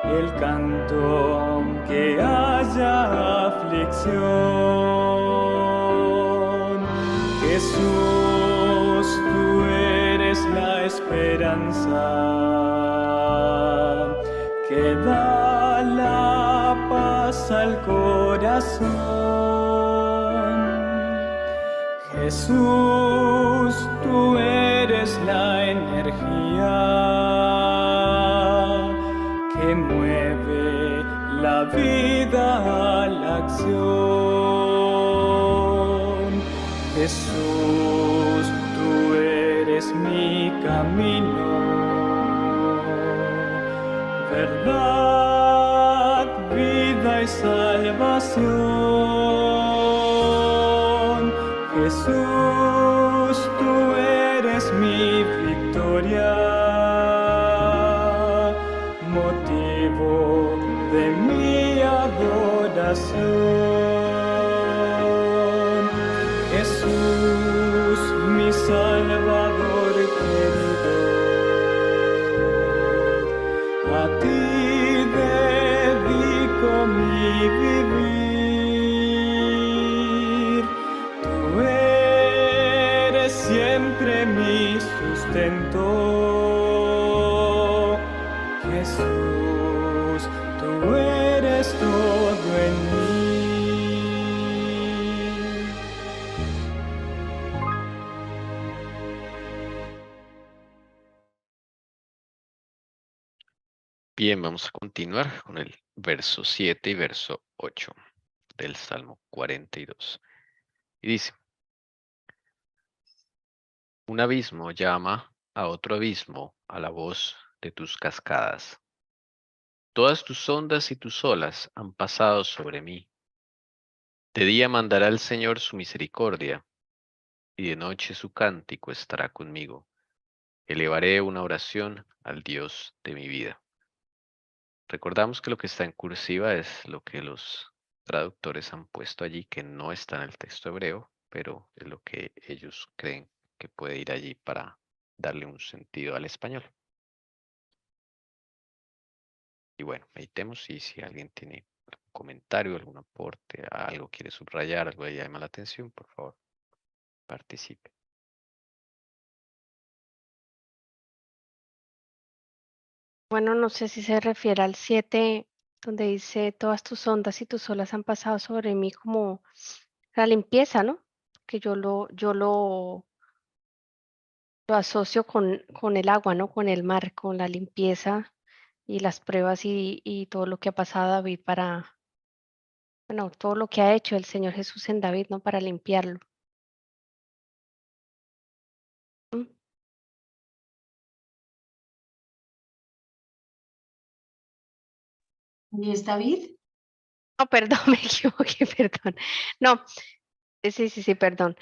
[SPEAKER 1] el canto aunque haya aflicción. Jesús, tú eres la esperanza que da la paz al corazón. Jesús, tú eres la energía que mueve la vida a la acción. Jesús, tú eres mi camino, verdad, vida y salvación. Jesús, tú eres mi victoria, motivo de mi adoración. Jesús, mi Salvador querido, a ti dedico mi vivir. Tú eres siempre mi sustento. Jesús, tú eres todo en mí.
[SPEAKER 2] Bien, vamos a continuar con el verso 7 y verso 8 del Salmo 42. Y dice, un abismo llama a otro abismo a la voz de tus cascadas. Todas tus ondas y tus olas han pasado sobre mí. De día mandará el Señor su misericordia, y de noche su cántico estará conmigo, Elevaré una oración al Dios de mi vida. Recordamos que lo que está en cursiva es lo que los traductores han puesto allí, que no está en el texto hebreo, pero es lo que ellos creen que puede ir allí para darle un sentido al español. Y bueno, meditemos y si alguien tiene algún comentario, algún aporte, algo quiere subrayar, algo le llama la atención, por favor, participe.
[SPEAKER 5] Bueno, no sé si se refiere al 7, donde dice, todas tus ondas y tus olas han pasado sobre mí como la limpieza, ¿no? Que yo lo asocio con el agua, ¿no? Con el mar, con la limpieza y las pruebas y todo lo que ha pasado David para, bueno, todo lo que ha hecho el Señor Jesús en David, ¿no? Para limpiarlo. ¿Mm?
[SPEAKER 4] ¿Y es David?
[SPEAKER 5] No, perdón, me equivoqué, perdón. No, sí, perdón.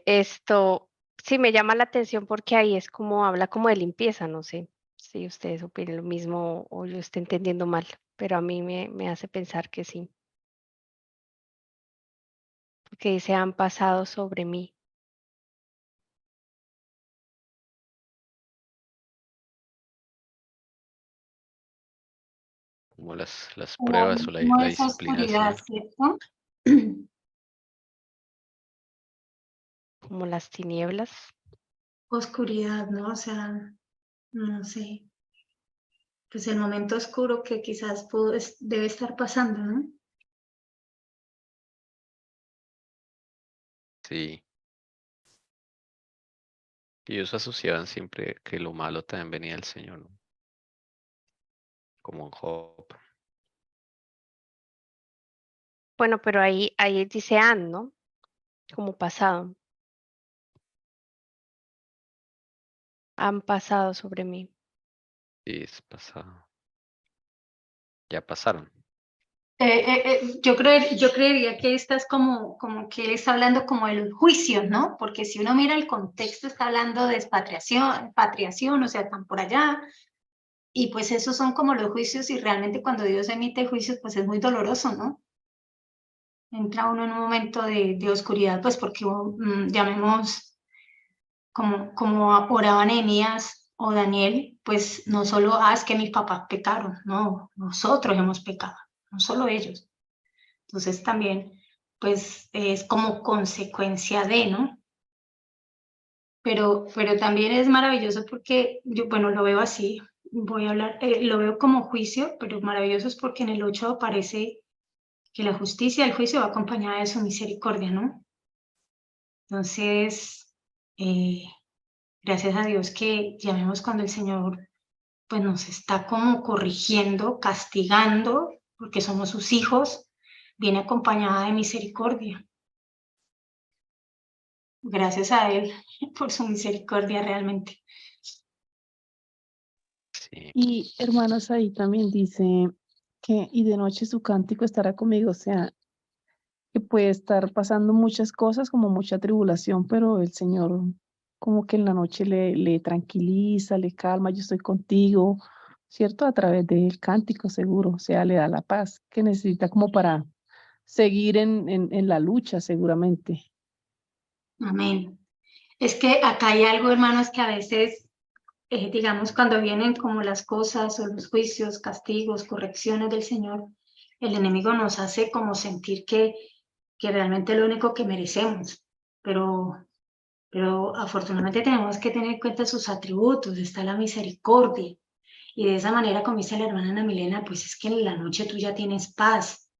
[SPEAKER 5] Esto sí me llama la atención porque ahí es como habla como de limpieza, no sé si ustedes opinan lo mismo o yo esté entendiendo mal, pero a mí me hace pensar que sí, porque dice han pasado sobre mí.
[SPEAKER 2] Como las
[SPEAKER 4] Como,
[SPEAKER 2] pruebas o la,
[SPEAKER 4] como
[SPEAKER 2] la
[SPEAKER 4] esa
[SPEAKER 2] disciplina del
[SPEAKER 4] oscuridad,
[SPEAKER 2] Señor.
[SPEAKER 4] ¿cierto?
[SPEAKER 5] Como las tinieblas.
[SPEAKER 4] Oscuridad, ¿no? O sea, no sé. Pues el momento oscuro que quizás debe estar pasando, ¿no?
[SPEAKER 2] Sí. Y ellos asociaban siempre que lo malo también venía del Señor, ¿no? Como en Job.
[SPEAKER 5] Bueno, pero ahí dice han, ¿no? Como pasado. Han pasado sobre mí.
[SPEAKER 2] Sí, es pasado. Ya pasaron.
[SPEAKER 4] Yo creería que esta es como que él está hablando como del juicio, ¿no? Porque si uno mira el contexto, está hablando de expatriación, o sea, están por allá, y pues esos son como los juicios, y realmente cuando Dios emite juicios, pues es muy doloroso, ¿no? Entra uno en un momento de oscuridad, pues porque llamemos como oraba Nehemías o Daniel, pues no solo, es que mis papás pecaron, no, nosotros hemos pecado, no solo ellos. Entonces también, pues es como consecuencia de, ¿no? Pero también es maravilloso porque yo, bueno, lo veo así, voy a hablar, lo veo como juicio, pero maravilloso es porque en el 8 aparece que la justicia del juicio va acompañada de su misericordia, ¿no? Entonces, gracias a Dios que ya vemos cuando el Señor pues nos está como corrigiendo, castigando, porque somos sus hijos, viene acompañada de misericordia. Gracias a Él por su misericordia realmente.
[SPEAKER 2] Sí.
[SPEAKER 6] Y hermanos, ahí también dice que y de noche su cántico estará conmigo, o sea, que puede estar pasando muchas cosas, como mucha tribulación, pero el Señor como que en la noche le tranquiliza, le calma, yo estoy contigo, ¿cierto? A través del cántico seguro, o sea, le da la paz que necesita como para seguir en la lucha seguramente.
[SPEAKER 4] Amén. Es que acá hay algo, hermanos, que a veces, digamos, cuando vienen como las cosas o los juicios, castigos, correcciones del Señor, el enemigo nos hace como sentir que realmente es lo único que merecemos, pero afortunadamente tenemos que tener en cuenta sus atributos, está la misericordia, y de esa manera, como dice la hermana Ana Milena, pues es que en la noche tú ya tienes paz,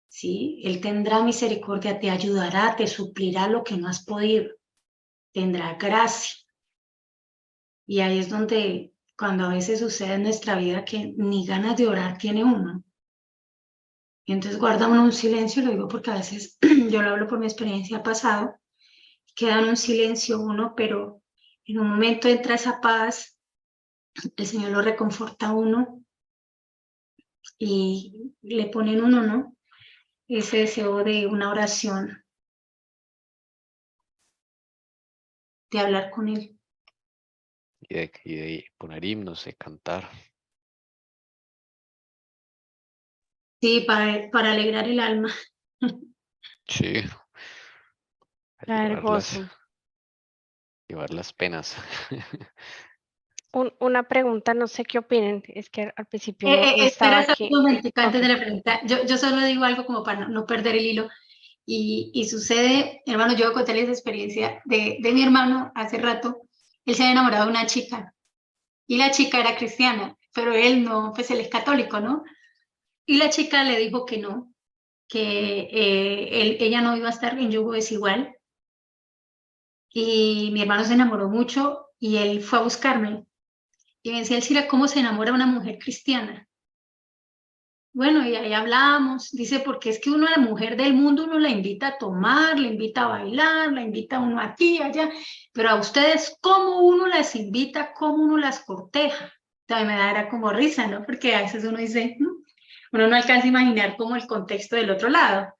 [SPEAKER 4] ¿sí? Él tendrá misericordia, te ayudará, te suplirá lo que no has podido, tendrá gracia, y ahí es donde, cuando a veces sucede en nuestra vida que ni ganas de orar tiene uno, y entonces guarda uno un silencio, lo digo porque a veces yo lo hablo por mi experiencia pasada, queda en un silencio uno, pero en un momento entra esa paz, el Señor lo reconforta a uno y le pone en uno, ¿no? Ese deseo de una oración, de hablar con Él.
[SPEAKER 2] y de poner himnos, de cantar.
[SPEAKER 4] Sí, para alegrar el alma.
[SPEAKER 2] Sí, a
[SPEAKER 5] Traer gozo.
[SPEAKER 2] llevar las penas.
[SPEAKER 5] Una pregunta, no sé qué opinen, es que al principio no estaba
[SPEAKER 4] Espera
[SPEAKER 5] aquí.
[SPEAKER 4] un momentico antes
[SPEAKER 5] Ok.
[SPEAKER 4] de la pregunta. Yo solo digo algo como para no perder el hilo. Y sucede, hermano, yo voy a contarles esa experiencia de mi hermano hace rato. Él se había enamorado de una chica y la chica era cristiana, pero él no, pues él es católico, ¿no? Y la chica le dijo que no, que ella no iba a estar en yugo desigual. Y mi hermano se enamoró mucho y él fue a buscarme. Y me decía, Elcira, ¿cómo se enamora una mujer cristiana? Bueno, y ahí hablamos, dice, porque es que uno a la mujer del mundo, uno la invita a tomar, la invita a bailar, la invita a uno aquí, allá, pero a ustedes, ¿cómo uno las invita, cómo uno las corteja? También me da era como risa, ¿no? Porque a veces uno dice, uno no alcanza a imaginar como el contexto del otro lado.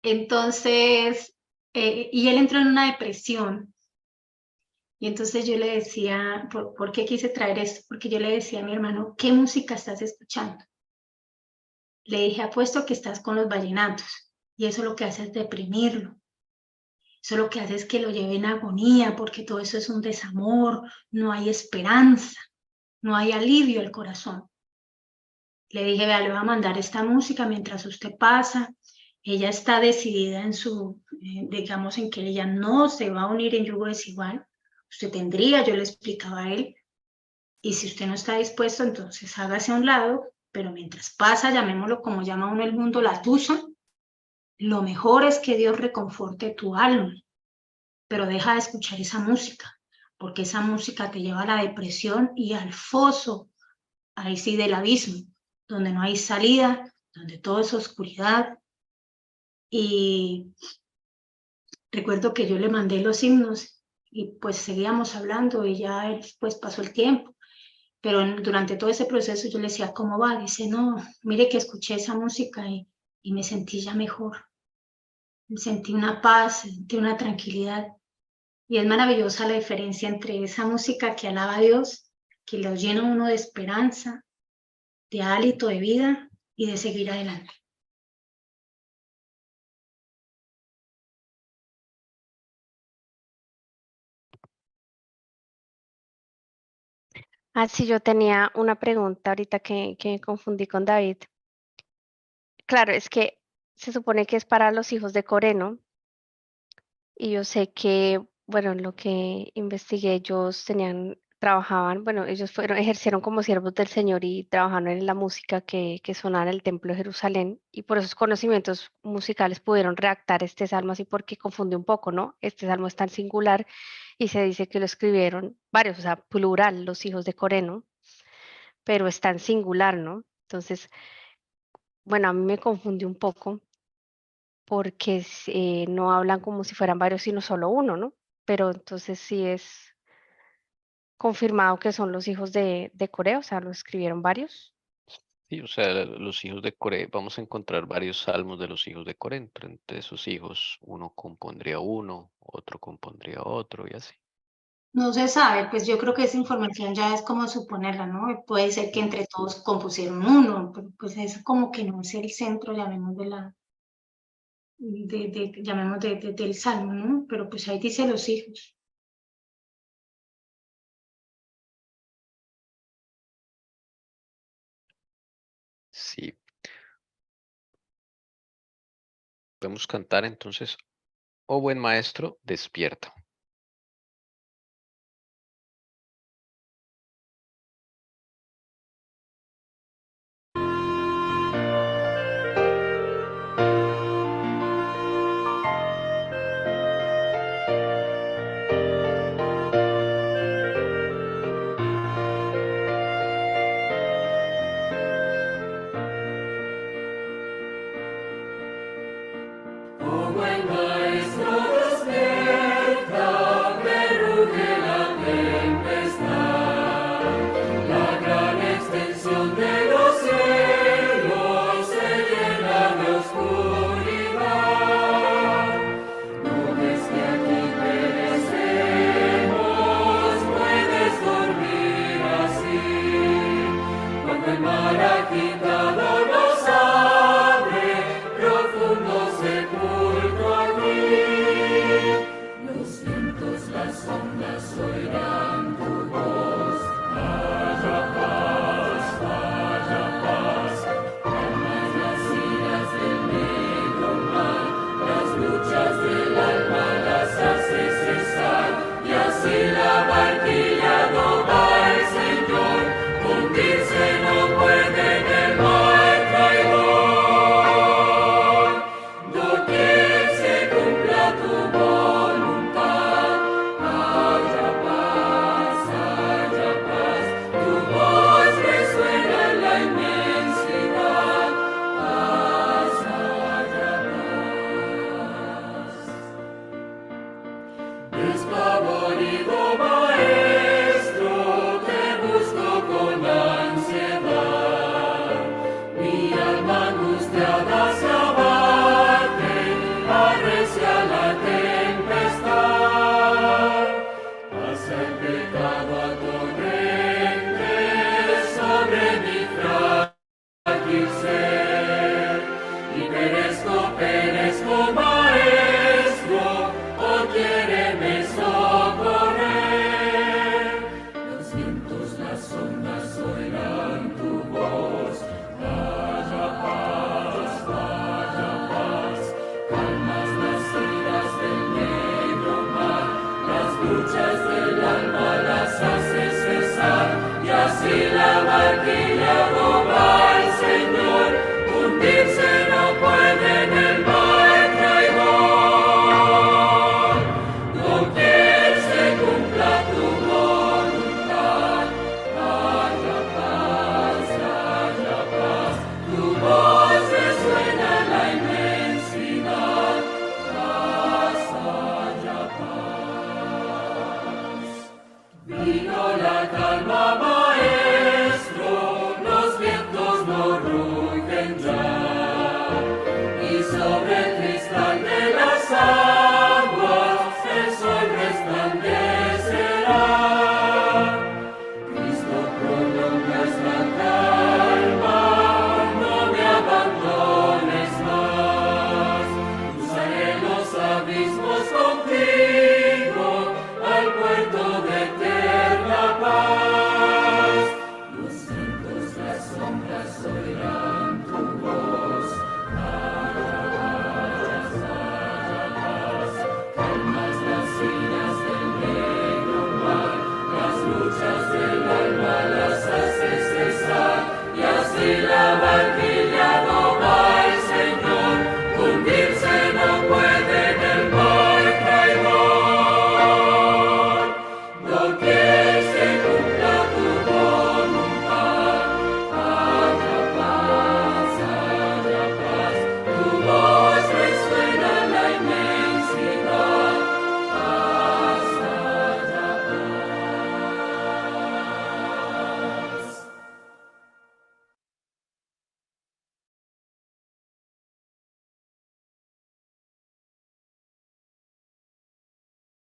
[SPEAKER 4] Entonces, y él entró en una depresión. Y entonces yo le decía, ¿por qué quise traer esto? Porque yo le decía a mi hermano, ¿qué música estás escuchando? Le dije, apuesto que estás con los vallenatos. Y eso lo que hace es deprimirlo. Eso lo que hace es que lo lleve en agonía, porque todo eso es un desamor, no hay esperanza, no hay alivio al corazón. Le dije, vea, le voy a mandar esta música mientras usted pasa. Ella está decidida en su, digamos, en que ella no se va a unir en yugo desigual. Usted tendría, yo le explicaba a él, y si usted no está dispuesto, entonces hágase a un lado, pero mientras pasa, llamémoslo como llama uno el mundo, la tusa, lo mejor es que Dios reconforte tu alma, pero deja de escuchar esa música, porque esa música te lleva a la depresión y al foso, ahí sí, del abismo, donde no hay salida, donde todo es oscuridad. Y recuerdo que yo le mandé los himnos y pues seguíamos hablando y ya pues pasó el tiempo. Pero durante todo ese proceso yo le decía, ¿cómo va? Dice, no, mire que escuché esa música y me sentí ya mejor. Sentí una paz, sentí una tranquilidad. Y es maravillosa la diferencia entre esa música que alaba a Dios, que lo llena uno de esperanza, de hálito, de vida y de seguir adelante.
[SPEAKER 5] Ah, sí, yo tenía una pregunta ahorita que me confundí con David. Claro, es que se supone que es para los hijos de Coré, ¿no? Y yo sé que, bueno, en lo que investigué, ellos trabajaban, bueno, ellos ejercieron como siervos del Señor y trabajaron en la música que sonaba en el Templo de Jerusalén, y por esos conocimientos musicales pudieron redactar este salmo así, porque confunde un poco, ¿no? Este salmo es tan singular y se dice que lo escribieron varios, o sea, plural, los hijos de Coré, ¿no? Pero es tan singular, ¿no? Entonces, bueno, a mí me confundió un poco porque no hablan como si fueran varios, sino solo uno, ¿no? Pero entonces sí es confirmado que son los hijos de Corea, o sea, lo escribieron varios.
[SPEAKER 2] Sí, o sea, los hijos de Coré, vamos a encontrar varios salmos de los hijos de Coré. Entre esos hijos, uno compondría uno, otro compondría otro y así.
[SPEAKER 4] No se sabe, pues yo creo que esa información ya es como suponerla, ¿no? Puede ser que entre todos compusieron uno, pero pues eso como que no es el centro, llamemos llamemos del salmo, ¿no? Pero pues ahí dice los hijos.
[SPEAKER 2] Sí, podemos cantar entonces, oh buen maestro, despierta.
[SPEAKER 1] Oh buen maestro, despierta,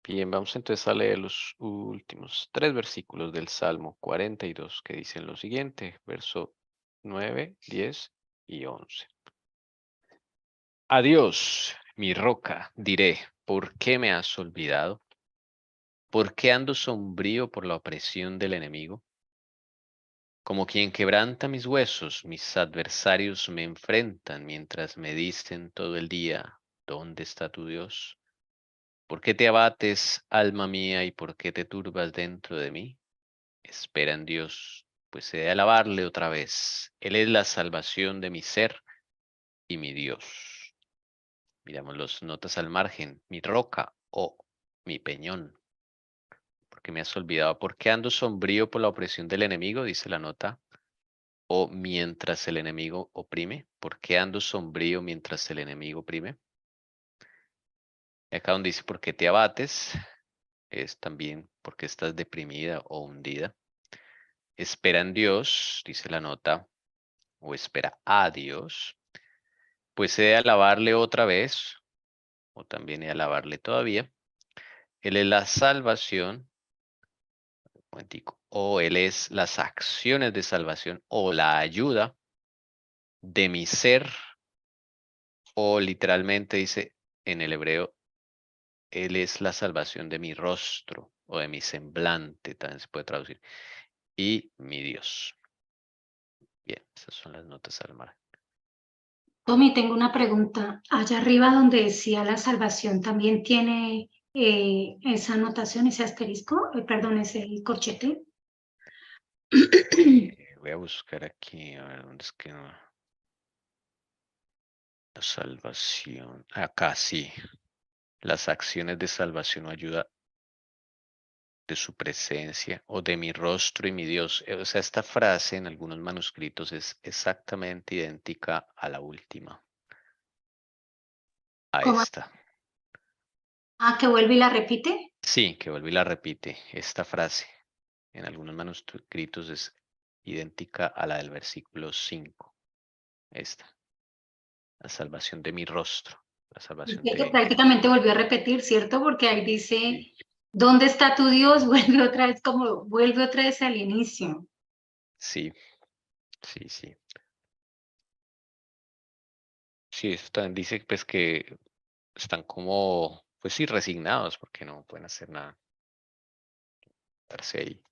[SPEAKER 2] Bien, vamos entonces a leer los últimos 3 versículos del Salmo 42 que dicen lo siguiente, verso 9, 10 y 11. Adiós, mi roca, diré, ¿por qué me has olvidado? ¿Por qué ando sombrío por la opresión del enemigo? Como quien quebranta mis huesos, mis adversarios me enfrentan mientras me dicen todo el día, ¿dónde está tu Dios? ¿Por qué te abates, alma mía, y por qué te turbas dentro de mí? Espera en Dios, pues he de alabarle otra vez. Él es la salvación de mi ser y mi Dios. Miramos las notas al margen. Mi roca o mi peñón. Porque me has olvidado. ¿Por qué ando sombrío por la opresión del enemigo? Dice la nota. O mientras el enemigo oprime. ¿Por qué ando sombrío mientras el enemigo oprime? Y acá donde dice ¿por qué te abates? Es también porque estás deprimida o hundida. Espera en Dios, dice la nota, o espera a Dios, pues he de alabarle otra vez, o también he de alabarle todavía. Él es la salvación, un momentico, o Él es las acciones de salvación, o la ayuda de mi ser, o literalmente dice en el hebreo, Él es la salvación de mi rostro, o de mi semblante, también se puede traducir, y mi Dios. Bien, esas son las notas al mar.
[SPEAKER 4] Tommy, tengo una pregunta. Allá arriba donde decía la salvación, ¿también tiene esa anotación, ese asterisco? Perdón, ese corchete.
[SPEAKER 2] Voy a buscar aquí, a ver dónde es que no. La salvación. Acá sí. Las acciones de salvación o ayuda de su presencia o de mi rostro y mi Dios. O sea, esta frase en algunos manuscritos es exactamente idéntica a la última. A
[SPEAKER 4] ¿Cómo?
[SPEAKER 2] esta.
[SPEAKER 4] Ah, que vuelve y la repite.
[SPEAKER 2] Sí, que vuelve y la repite. Esta frase en algunos manuscritos es idéntica a la del versículo 5. Esta. La salvación de mi rostro. La salvación
[SPEAKER 4] Dice que
[SPEAKER 2] de...
[SPEAKER 4] prácticamente volvió a repetir, ¿cierto? Porque ahí
[SPEAKER 2] Sí,
[SPEAKER 4] dice, ¿dónde está tu Dios? Vuelve otra vez, como vuelve otra vez al inicio.
[SPEAKER 2] sí, sí, sí. Sí, eso también dice pues que están como, pues sí, resignados porque no pueden hacer nada. Estarse ahí.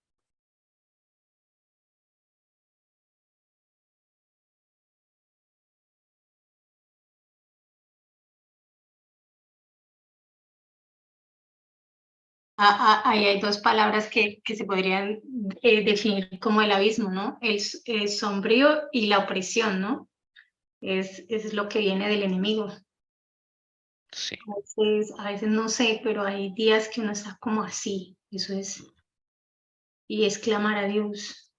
[SPEAKER 4] Ahí hay dos palabras que se podrían definir como el abismo, ¿no? El sombrío y la opresión, ¿no? Es lo que viene del enemigo.
[SPEAKER 2] Sí,
[SPEAKER 4] A veces no sé, pero hay días que uno está como así, eso es, y es clamar a Dios.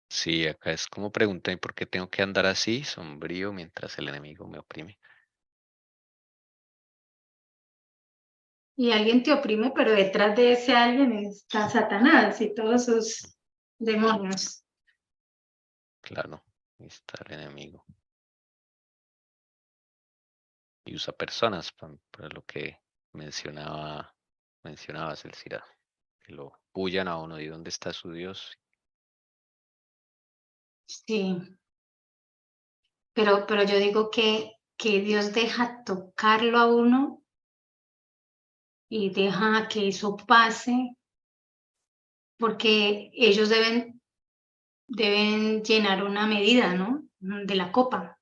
[SPEAKER 2] sí, acá es como pregunté por qué tengo que andar así, sombrío, mientras el enemigo me oprime.
[SPEAKER 4] Y alguien te oprime, pero detrás de ese alguien está Satanás y todos sus demonios.
[SPEAKER 2] Claro, ahí está el enemigo. Y usa personas para lo que mencionabas, Elcira, que lo huyan a uno de dónde está su Dios.
[SPEAKER 4] Sí, pero yo digo que Dios deja tocarlo a uno y deja que eso pase, porque ellos deben llenar una medida, ¿no? De la copa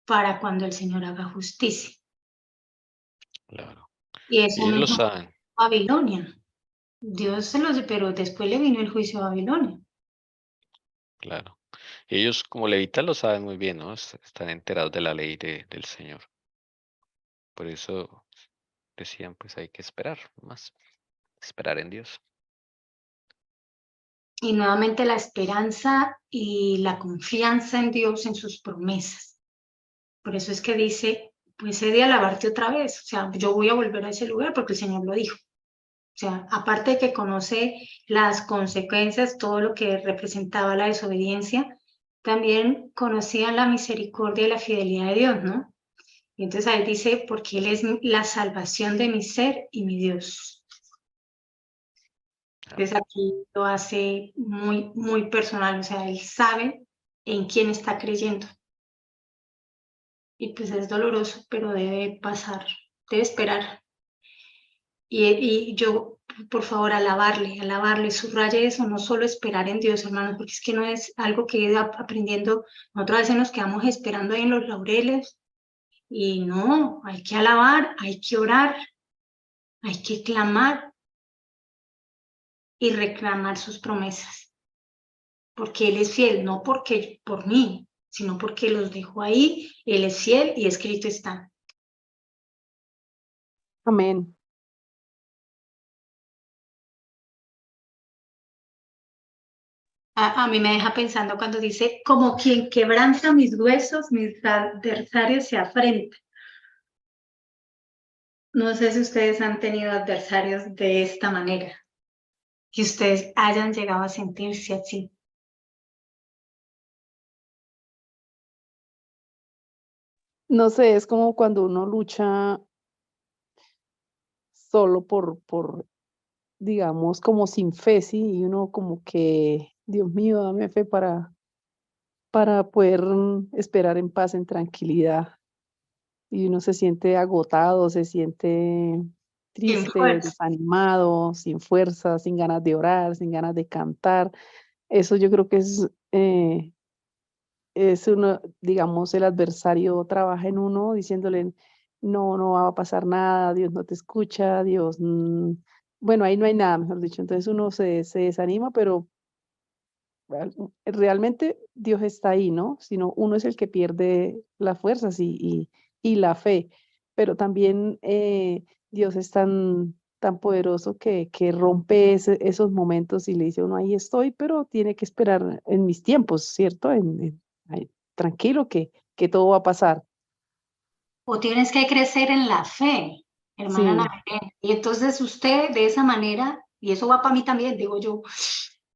[SPEAKER 4] para cuando el Señor haga justicia.
[SPEAKER 2] Claro.
[SPEAKER 4] Y eso
[SPEAKER 2] Ellos lo
[SPEAKER 4] mismo
[SPEAKER 2] saben,
[SPEAKER 4] Babilonia. Dios se los, pero después le vino el juicio a Babilonia.
[SPEAKER 2] claro. Ellos como levitas lo saben muy bien, ¿no? Están enterados de la ley del Señor. Por eso decían, pues hay que esperar más, esperar en Dios.
[SPEAKER 4] Y nuevamente la esperanza y la confianza en Dios, en sus promesas. Por eso es que dice, pues he de alabarte otra vez. O sea, yo voy a volver a ese lugar porque el Señor lo dijo. O sea, aparte de que conoce las consecuencias, todo lo que representaba la desobediencia, también conocía la misericordia y la fidelidad de Dios, ¿no? Y entonces ahí dice, porque Él es la salvación de mi ser y mi Dios. Entonces aquí lo hace muy, muy personal, o sea, Él sabe en quién está creyendo. Y pues es doloroso, pero debe pasar, debe esperar. Y yo, por favor, alabarle, subraye eso, no solo esperar en Dios, hermanos, porque es que no es algo que he ido aprendiendo. Nosotros a veces nos quedamos esperando ahí en los laureles y no, hay que alabar, hay que orar, hay que clamar y reclamar sus promesas, porque Él es fiel, no porque por mí, sino porque los dejó ahí, Él es fiel y escrito está.
[SPEAKER 6] Amén.
[SPEAKER 4] A mí me deja pensando cuando dice, como quien quebranta mis huesos, mis adversarios se afrentan. No sé si ustedes han tenido adversarios de esta manera, que ustedes hayan llegado a sentirse así.
[SPEAKER 6] No sé, es como cuando uno lucha solo digamos, como sin fe, ¿sí? Y uno como que, Dios mío, dame fe para poder esperar en paz, en tranquilidad. Y uno se siente agotado, se siente
[SPEAKER 4] Sin
[SPEAKER 6] triste,
[SPEAKER 4] fuerza.
[SPEAKER 6] desanimado, sin fuerza, sin ganas de orar, sin ganas de cantar. Eso yo creo que es uno, digamos, el adversario trabaja en uno diciéndole, no, no va a pasar nada, Dios no te escucha, Dios, bueno, ahí no hay nada, mejor dicho. Entonces uno se desanima, pero realmente Dios está ahí, ¿no? Sino uno es el que pierde las fuerzas y la fe. Pero también Dios es tan poderoso que rompe esos momentos y le dice a uno, ahí estoy, pero tiene que esperar en mis tiempos, ¿cierto? Ay, tranquilo que todo va a pasar.
[SPEAKER 4] O tienes que crecer en la fe, hermana
[SPEAKER 6] Sí,
[SPEAKER 4] Navarrete. Y entonces usted de esa manera, y eso va para mí también, digo yo,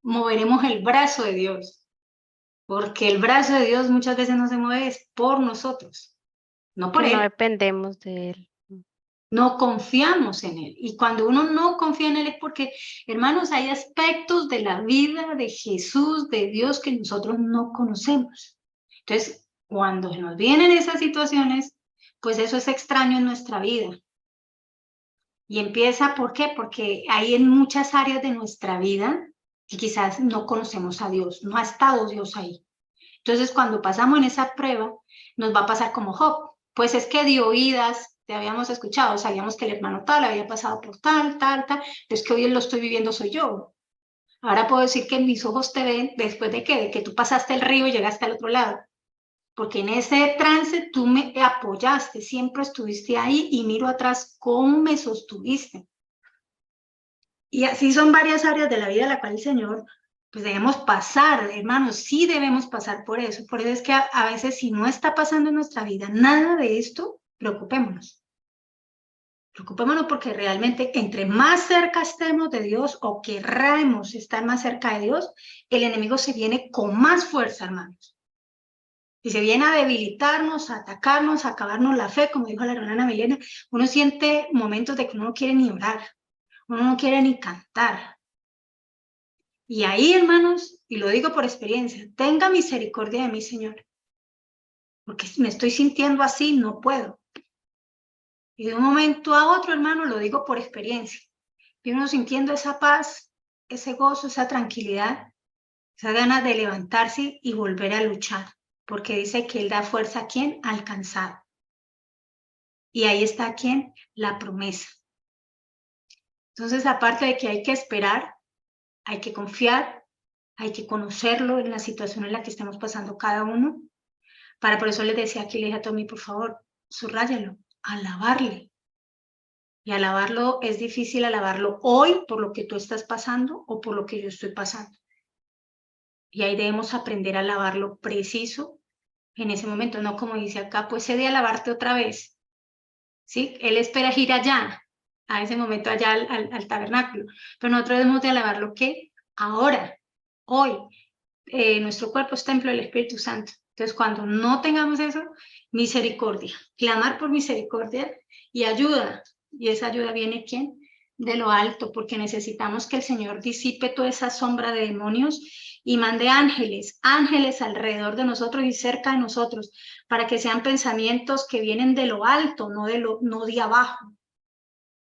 [SPEAKER 4] moveremos el brazo de Dios. Porque el brazo de Dios muchas veces no se mueve es por nosotros, no por
[SPEAKER 5] Que no
[SPEAKER 4] Él.
[SPEAKER 5] dependemos de Él.
[SPEAKER 4] No confiamos en Él. Y cuando uno no confía en Él es porque, hermanos, hay aspectos de la vida de Jesús, de Dios, que nosotros no conocemos. Entonces, cuando nos vienen esas situaciones, pues eso es extraño en nuestra vida. Y empieza, ¿por qué? Porque hay en muchas áreas de nuestra vida que quizás no conocemos a Dios, no ha estado Dios ahí. Entonces, cuando pasamos en esa prueba, nos va a pasar como Job. Pues es que dio oídas te habíamos escuchado, sabíamos que el hermano tal había pasado por tal, pero es que hoy lo estoy viviendo soy yo. Ahora puedo decir que mis ojos te ven después de que tú pasaste el río y llegaste al otro lado. Porque en ese trance tú me apoyaste, siempre estuviste ahí y miro atrás cómo me sostuviste. Y así son varias áreas de la vida a la cual el Señor, pues debemos pasar, hermanos, sí debemos pasar por eso. Por eso es que a veces si no está pasando en nuestra vida nada de esto, preocupémonos. Preocupémonos porque realmente entre más cerca estemos de Dios o querramos estar más cerca de Dios, el enemigo se viene con más fuerza, hermanos. Y se viene a debilitarnos, a atacarnos, a acabarnos la fe, como dijo la hermana Milena. Uno siente momentos de que uno no quiere ni orar, uno no quiere ni cantar. Y ahí, hermanos, y lo digo por experiencia, tenga misericordia de mí, Señor, porque me estoy sintiendo así, no puedo. Y de un momento a otro, hermano, lo digo por experiencia, y uno sintiendo esa paz, ese gozo, esa tranquilidad, esa ganas de levantarse y volver a luchar, porque dice que Él da fuerza a quien al cansado. Y ahí está ¿quién? La promesa. Entonces, aparte de que hay que esperar, hay que confiar, hay que conocerlo en la situación en la que estamos pasando cada uno. Por eso les decía aquí, le dije a Tommy, por favor, subráyalo, alabarle. Y alabarlo es difícil alabarlo hoy por lo que tú estás pasando o por lo que yo estoy pasando. Y ahí debemos aprender a alabarlo preciso en ese momento, no como dice acá, pues he de alabarte otra vez. ¿Sí? Él espera ir allá, a ese momento allá al tabernáculo, pero nosotros debemos de alabarlo ¿qué? Ahora, hoy, nuestro cuerpo es templo del Espíritu Santo. Entonces, cuando no tengamos eso, misericordia, clamar por misericordia y ayuda. Y esa ayuda viene ¿quién? De lo alto, porque necesitamos que el Señor disipe toda esa sombra de demonios y mande ángeles alrededor de nosotros y cerca de nosotros, para que sean pensamientos que vienen de lo alto, no de abajo.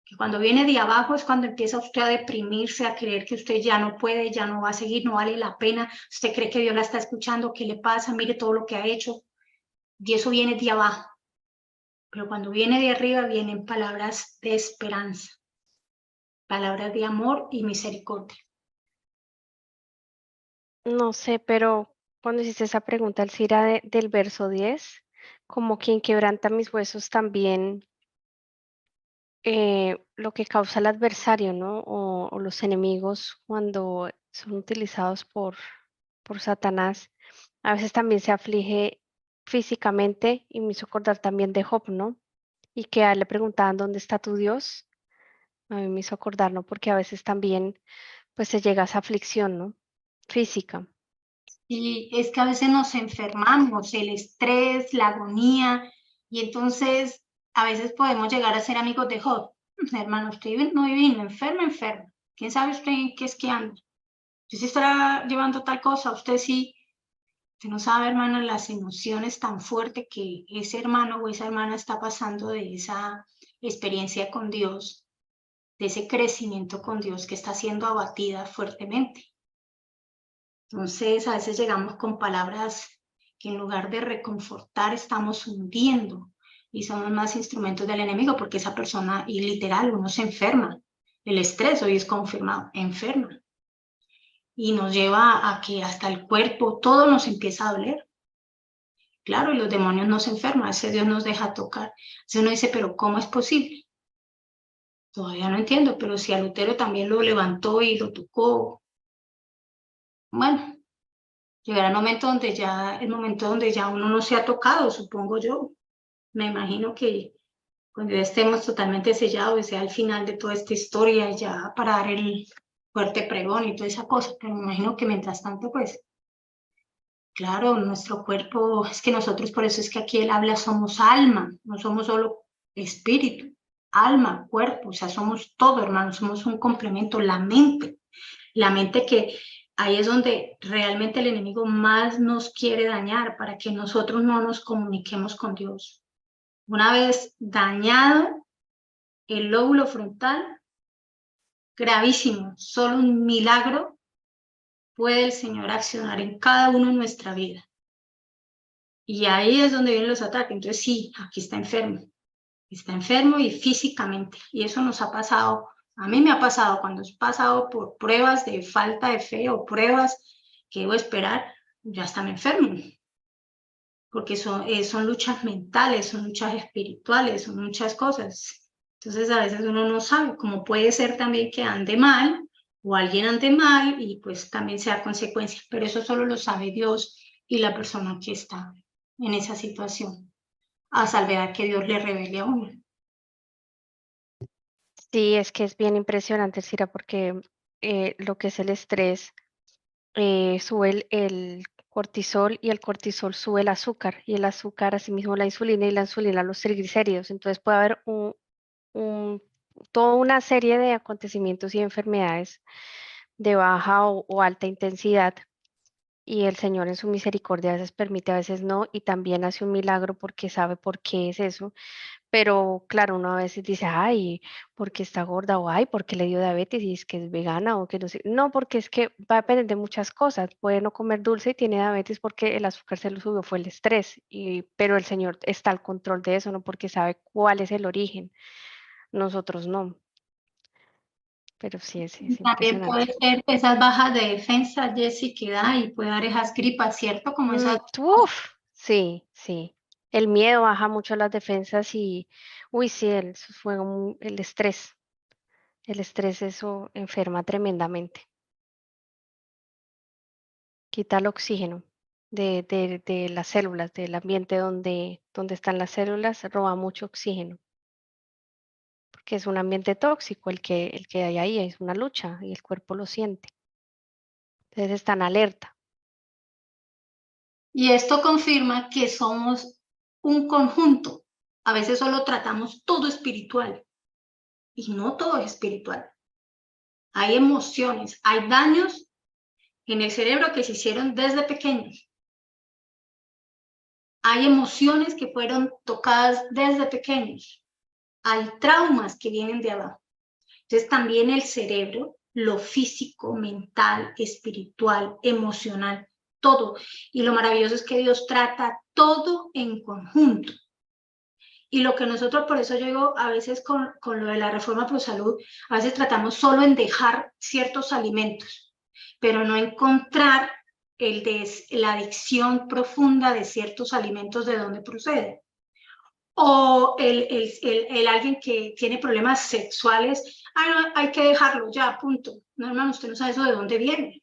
[SPEAKER 4] Que cuando viene de abajo es cuando empieza usted a deprimirse, a creer que usted ya no puede, ya no va a seguir, no vale la pena, usted cree que Dios la está escuchando, ¿qué le pasa? Mire todo lo que ha hecho. Y eso viene de abajo. Pero cuando viene de arriba vienen palabras de esperanza, palabras de amor y misericordia.
[SPEAKER 5] No sé, pero cuando hiciste esa pregunta, Alcira, del verso 10, como quien quebranta mis huesos también, lo que causa el adversario, ¿no? O los enemigos cuando son utilizados por Satanás, a veces también se aflige físicamente y me hizo acordar también de Job, ¿no? Y que a él le preguntaban, ¿dónde está tu Dios? A mí me hizo acordar, ¿no? Porque a veces también pues se llega a esa aflicción, ¿no? Física.
[SPEAKER 4] Y es que a veces nos enfermamos, el estrés, la agonía, y entonces a veces podemos llegar a ser amigos de Job. Hermano, usted no vino enfermo. ¿Quién sabe usted en qué es que anda? Yo sí estará llevando tal cosa, usted sí. Usted no sabe, hermano, las emociones tan fuertes que ese hermano o esa hermana está pasando de esa experiencia con Dios, de ese crecimiento con Dios que está siendo abatida fuertemente. Entonces, a veces llegamos con palabras que en lugar de reconfortar estamos hundiendo y somos más instrumentos del enemigo porque esa persona, y literal, uno se enferma. El estrés hoy es confirmado, enferma. Y nos lleva a que hasta el cuerpo, todo nos empieza a doler. Claro, y los demonios nos enferman, ese Dios nos deja tocar. Entonces uno dice, pero ¿cómo es posible? Todavía no entiendo, pero si a Lutero también lo levantó y lo tocó, bueno, llegará el momento donde ya uno no se ha tocado, supongo yo. Me imagino que cuando ya estemos totalmente sellados y sea el final de toda esta historia, ya para dar el fuerte pregón y toda esa cosa, pero me imagino que mientras tanto, pues, claro, nuestro cuerpo, es que nosotros, por eso es que aquí él habla, somos alma, no somos solo espíritu, alma, cuerpo, o sea, somos todo, hermano, somos un complemento, la mente que ahí es donde realmente el enemigo más nos quiere dañar para que nosotros no nos comuniquemos con Dios. Una vez dañado el lóbulo frontal, gravísimo, solo un milagro puede el Señor accionar en cada uno de nuestra vida. Y ahí es donde vienen los ataques. Entonces sí, aquí está enfermo. está enfermo y físicamente. Y eso nos ha pasado, a mí me ha pasado cuando he pasado por pruebas de falta de fe o pruebas que debo esperar, ya están enfermo. Porque son luchas mentales, son luchas espirituales, son muchas cosas. Entonces a veces uno no sabe, como puede ser también que ande mal o alguien ande mal y pues también sea consecuencia, pero eso solo lo sabe Dios y la persona que está en esa situación, a salvedad que Dios le revele a uno.
[SPEAKER 5] Sí, es que es bien impresionante, Cira, porque lo que es el estrés sube el cortisol y el cortisol sube el azúcar y el azúcar asimismo la insulina y la insulina los triglicéridos. Entonces puede haber toda una serie de acontecimientos y enfermedades de baja o alta intensidad y el Señor en su misericordia a veces permite, a veces no, y también hace un milagro porque sabe por qué es eso. Pero claro, uno a veces dice, ay, porque está gorda o ay, porque le dio diabetes y es que es vegana o que no sé. No, porque es que va a depender de muchas cosas. Puede no comer dulce y tiene diabetes porque el azúcar se lo subió, fue el estrés. Pero el Señor está al control de eso, ¿no? Porque sabe cuál es el origen. Nosotros no. Pero sí, es
[SPEAKER 4] También puede
[SPEAKER 5] impresionante.
[SPEAKER 4] ser esas bajas de defensa, Jessy, que da y puede dar esas gripas, ¿cierto? Como esas.
[SPEAKER 5] Sí, sí. El miedo baja mucho las defensas y, uy, sí, eso fue el estrés. El estrés eso enferma tremendamente. Quita el oxígeno de las células, del ambiente donde están las células, roba mucho oxígeno, porque es un ambiente tóxico el que hay ahí, es una lucha y el cuerpo lo siente. Entonces está en alerta.
[SPEAKER 4] Y esto confirma que somos un conjunto. A veces solo tratamos todo espiritual y no todo es espiritual. Hay emociones, hay daños en el cerebro que se hicieron desde pequeños. Hay emociones que fueron tocadas desde pequeños. Hay traumas que vienen de abajo. Entonces también el cerebro, lo físico, mental, espiritual, emocional, todo. Y lo maravilloso es que Dios trata todo en conjunto. Y lo que nosotros, por eso yo digo, a veces con lo de la reforma pro salud, a veces tratamos solo en dejar ciertos alimentos, pero no encontrar la adicción profunda de ciertos alimentos de dónde procede. O el alguien que tiene problemas sexuales, no, hay que dejarlo ya, punto. No, hermano, usted no sabe eso de dónde viene.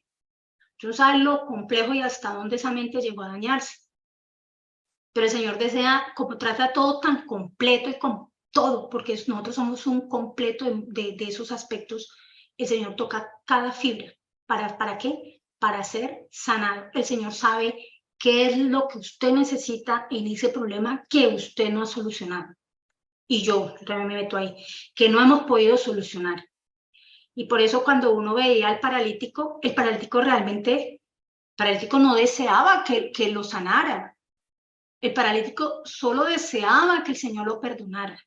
[SPEAKER 4] Usted no sabe lo complejo y hasta dónde esa mente llegó a dañarse. Pero el Señor desea, como trata todo tan completo y con todo, porque nosotros somos un completo de esos aspectos, el Señor toca cada fibra. ¿Para qué? Para ser sanado. El Señor sabe qué es lo que usted necesita en ese problema que usted no ha solucionado. Y yo también me meto ahí, que no hemos podido solucionar. Y por eso cuando uno veía al paralítico, el paralítico no deseaba que lo sanara. El paralítico solo deseaba que el Señor lo perdonara,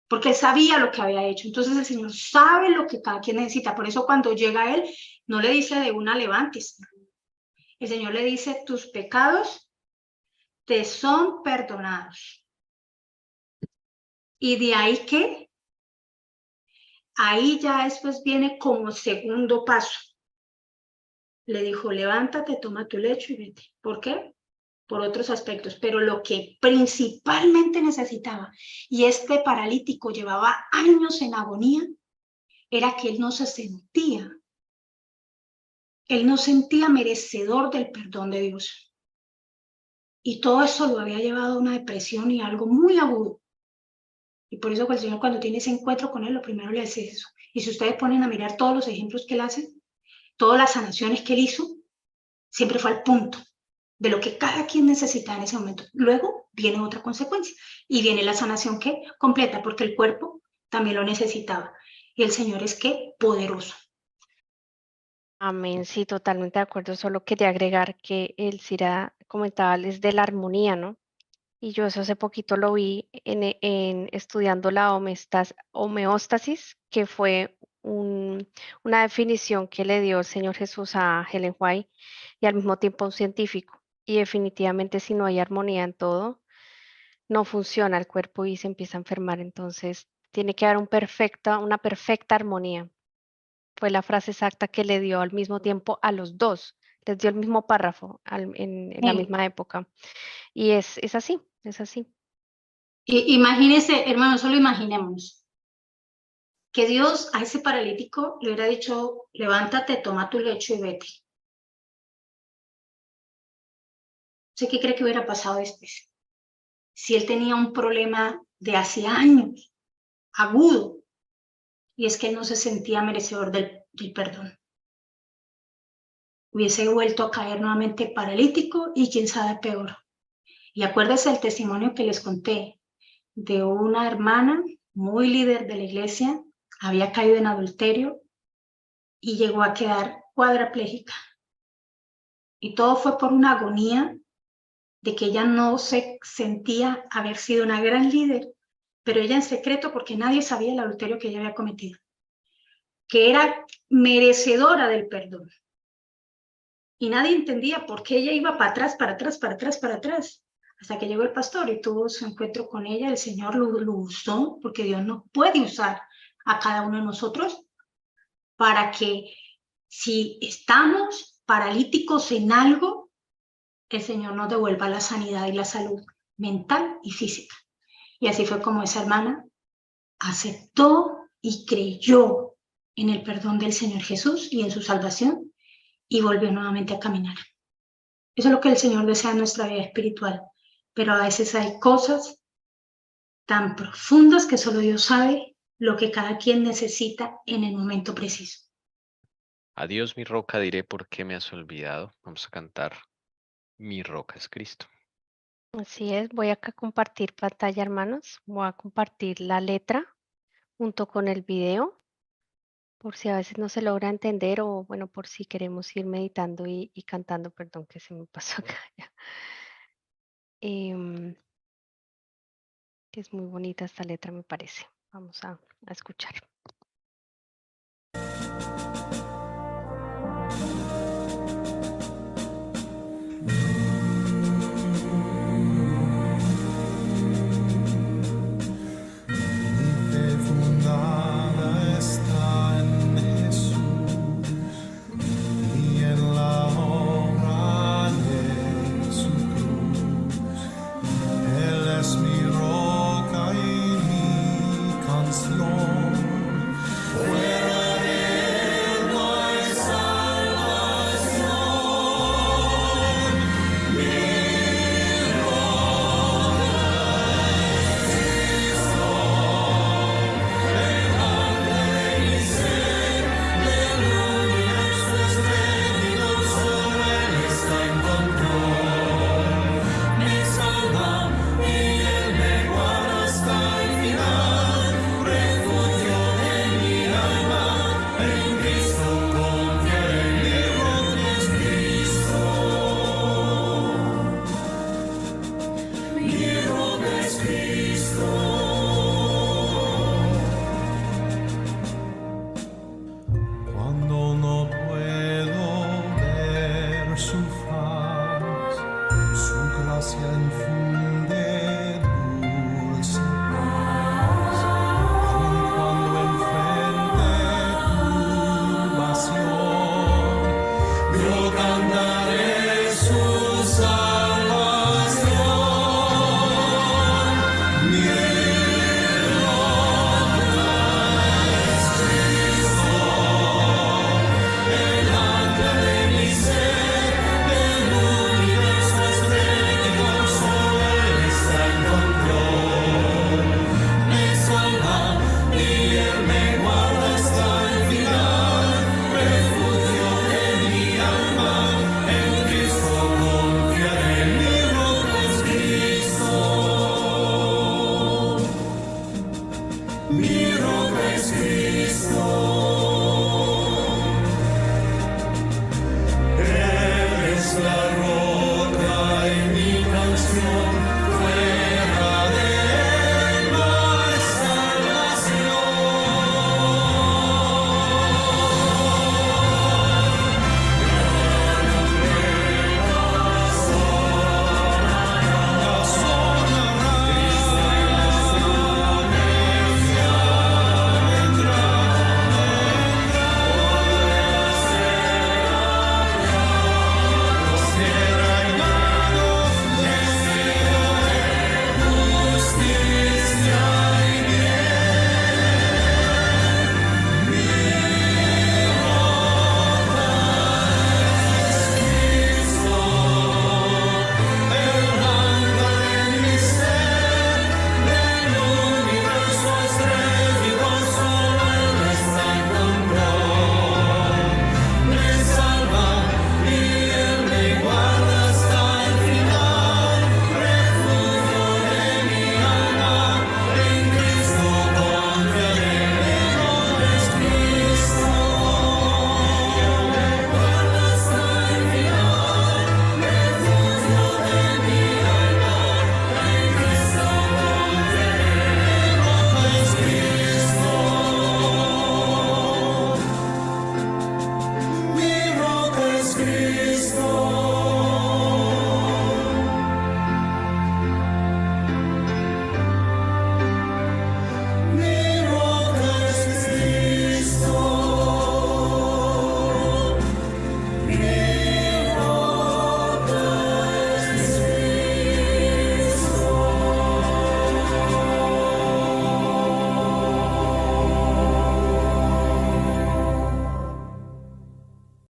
[SPEAKER 4] porque él sabía lo que había hecho. Entonces el Señor sabe lo que cada quien necesita. Por eso cuando llega a él, no le dice de una levantes. El Señor le dice, tus pecados te son perdonados. Y de ahí que, ahí ya después viene como segundo paso. Le dijo, levántate, toma tu lecho y vete. ¿Por qué? Por otros aspectos, pero lo que principalmente necesitaba, y este paralítico llevaba años en agonía, era que él no sentía merecedor del perdón de Dios. Y todo eso lo había llevado a una depresión y algo muy agudo. Y por eso el Señor cuando tiene ese encuentro con él, lo primero le hace eso. Y si ustedes ponen a mirar todos los ejemplos que él hace, todas las sanaciones que él hizo, siempre fue al punto de lo que cada quien necesita en ese momento. Luego viene otra consecuencia y viene la sanación que completa, porque el cuerpo también lo necesitaba. Y el Señor es que poderoso.
[SPEAKER 5] Amén, sí, totalmente de acuerdo. Solo quería agregar que el Cira comentaba es de la armonía, ¿no? Y yo eso hace poquito lo vi en estudiando la homeostasis, que fue una definición que le dio el Señor Jesús a Helen White y al mismo tiempo un científico. Y definitivamente si no hay armonía en todo, no funciona el cuerpo y se empieza a enfermar. Entonces, tiene que haber una perfecta armonía. Fue la frase exacta que le dio al mismo tiempo a los dos. Les dio el mismo párrafo en la
[SPEAKER 4] Sí.
[SPEAKER 5] misma época. Y es así, es así.
[SPEAKER 4] Imagínese, hermano, solo imaginemos que Dios a ese paralítico le hubiera dicho, levántate, toma tu lecho y vete. ¿Usted qué cree que hubiera pasado después? Si él tenía un problema de hace años, agudo, y es que él no se sentía merecedor del perdón. Hubiese vuelto a caer nuevamente paralítico y quién sabe peor. Y acuérdese el testimonio que les conté de una hermana muy líder de la iglesia, había caído en adulterio y llegó a quedar cuadraplégica. Y todo fue por una agonía de que ella no se sentía haber sido una gran líder, pero ella en secreto, porque nadie sabía el adulterio que ella había cometido, que era merecedora del perdón. Y nadie entendía por qué ella iba para atrás, para atrás, para atrás, para atrás. Hasta que llegó el pastor y tuvo su encuentro con ella, el Señor lo usó, porque Dios no puede usar a cada uno de nosotros para que si estamos paralíticos en algo, el Señor nos devuelva la sanidad y la salud mental y física. Y así fue como esa hermana aceptó y creyó en el perdón del Señor Jesús y en su salvación y volvió nuevamente a caminar. Eso es lo que el Señor desea en nuestra vida espiritual, pero a veces hay cosas tan profundas que solo Dios sabe lo que cada quien necesita en el momento preciso.
[SPEAKER 2] Adiós, mi roca, diré por qué me has olvidado. Vamos a cantar Mi roca es Cristo.
[SPEAKER 5] Así es, voy acá a compartir pantalla, hermanos. Voy a compartir la letra junto con el video, por si a veces no se logra entender o bueno, por si queremos ir meditando y cantando, perdón que se me pasó acá ya. Que es muy bonita esta letra, me parece. Vamos a escuchar.